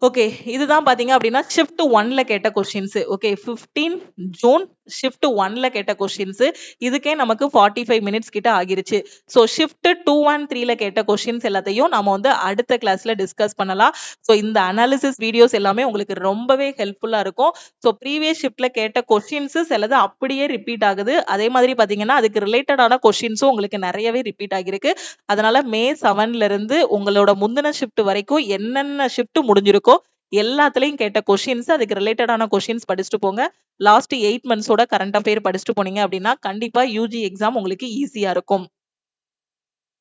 ஓகே. இதுதான் பாத்தீங்க அப்படின்னா ஷிஃப்ட் 1ல கேட்ட கொஸ்டின்ஸ். ஓகே. 15 ஜூன் ஷிஃப்ட் 1ல கேட்ட கொஸ்டின்ஸ் இதுக்கே நமக்கு 45 மினிட்ஸ் கிட்ட ஆகிருச்சு. ஸோ ஷிஃப்ட் 2 அண்ட் 3ல கேட்ட கொஸ்டின்ஸ் எல்லாத்தையும் நாம வந்து அடுத்த கிளாஸ்ல டிஸ்கஸ் பண்ணலாம். ஸோ இந்த அனாலிசிஸ் வீடியோஸ் எல்லாமே உங்களுக்கு ரொம்பவே ஹெல்ப்ஃபுல்லா இருக்கும். ஸோ ப்ரீவியஸ் ஷிஃப்ட்ல கேட்ட கொஸ்டின்ஸ் சிலது அப்படியே ரிப்பீட் ஆகுது. அதே மாதிரி பாத்தீங்கன்னா அதுக்கு ரிலேட்டடான கொஸ்டின்ஸும் உங்களுக்கு நிறையவே ரிப்பீட் ஆகிருக்கு. அதனால மே 7ல இருந்து உங்களோட முந்தின ஷிஃப்ட் வரைக்கும் என்னென்ன ஷிஃப்ட் முடிஞ்சிருக்கோ எல்லாத்துலயும் கேட்ட கொஸ்டின்ஸ் அதுக்கு ரிலேட்டடான கொஸ்டின்ஸ் படிச்சுட்டு போங்க. லாஸ்ட் 8 மந்த்ஸோட கரண்ட் அஃபேர் படிச்சுட்டு போனீங்க அப்படின்னா கண்டிப்பா யூஜி எக்ஸாம் உங்களுக்கு ஈஸியா இருக்கும்.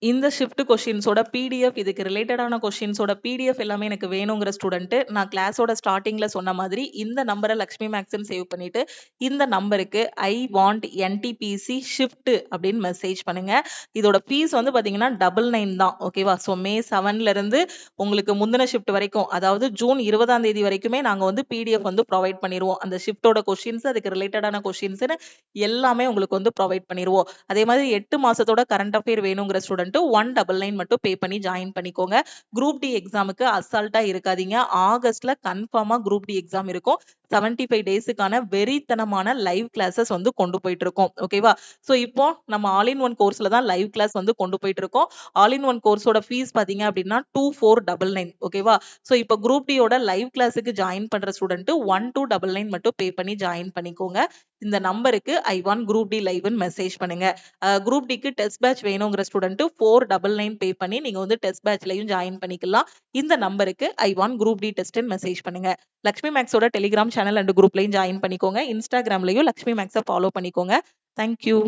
இந்த ஷிஃப்ட் கொஸ்டின்ஸோட பிடிஎஃப் இதுக்கு ரிலேட்டடான கொஸ்டின்ஸோட பிடிஎஃப் எல்லாமே எனக்கு வேணுங்கிற ஸ்டூடெண்ட் நான் கிளாஸோட ஸ்டார்டிங்ல சொன்ன மாதிரி இந்த நம்பரை லக்ஷ்மி மேக்ஸ்ன்னு சேவ் பண்ணிட்டு இந்த நம்பருக்கு ஐ வாண்ட் என்டிபிசி ஷிஃப்ட் அப்படின்னு மெசேஜ் பண்ணுங்க. இதோட ஃபீஸ் வந்து பாத்தீங்கன்னா 999 தான். ஓகேவா? ஸோ மே 7ல இருந்து உங்களுக்கு முந்தின ஷிஃப்ட் வரைக்கும் அதாவது ஜூன் 20ஆம் தேதி வரைக்குமே நாங்க வந்து பிடிஎஃப் வந்து ப்ரொவைட் பண்ணிடுவோம். அந்த ஷிஃப்டோட கொஸ்டின்ஸ் அதுக்கு ரிலேட்டடான கொஸ்டின்ஸ்னு எல்லாமே உங்களுக்கு வந்து ப்ரொவைட் பண்ணிடுவோம். அதே மாதிரி 8 மாசத்தோட கரண்ட் அஃபேர் வேணுங்கிற ஸ்டூடெண்ட் 199 மட்டும் பே பண்ணி ஜாயின் பண்ணிக்கோங்க. குரூப் டி எக்ஸாமுக்கு அசால்ட்டா இருக்காதீங்க. ஆகஸ்ட்ல கன்ஃபார்மா குரூப் டி எக்ஸாம் இருக்கும். 75 டேஸுக்கான வெறித்தனமான லைவ் கிளாஸஸ் வந்து கொண்டு போயிட்டு இருக்கோம். ஓகேவா? ஸோ இப்போ நம்ம ஆல் இன் ஒன் கோர்ஸ்ல தான் லைவ் கிளாஸ் வந்து கொண்டு போயிட்டு இருக்கோம். ஆல் இன் ஒன் கோர்ஸோட ஃபீஸ் பாத்தீங்க அப்படின்னா 2499. ஓகேவா? ஸோ இப்போ குரூப் டியோட லைவ் கிளாஸுக்கு ஜாயின் பண்ற ஸ்டூடெண்ட் 1299 மட்டும் பே பண்ணி ஜாயின் பண்ணிக்கோங்க. இந்த நம்பருக்கு ஐ வாண்ட் குரூப் டி லைவ்னு மெசேஜ் பண்ணுங்க. குரூப் டிக்கு டெஸ்ட் பேட்ச் வேணுங்கிற ஸ்டூடெண்ட் 499 பே பண்ணி நீங்க வந்து டெஸ்ட் பேட்ச்லயும் ஜாயின் பண்ணிக்கலாம். இந்த நம்பருக்கு ஐ வாண்ட் குரூப் டி டெஸ்ட்னு மெசேஜ் பண்ணுங்க. லக்ஷ்மி மேக்ஸோட டெலிகிராம் சேனல் அண்ட் குரூப்லயும் ஜாயின் பண்ணிக்கோங்க. இன்ஸ்டாகிராம்லயும் லக்ஷ்மி மேக்ஸை ஃபாலோ பண்ணிக்கோங்க. தேங்க்யூ.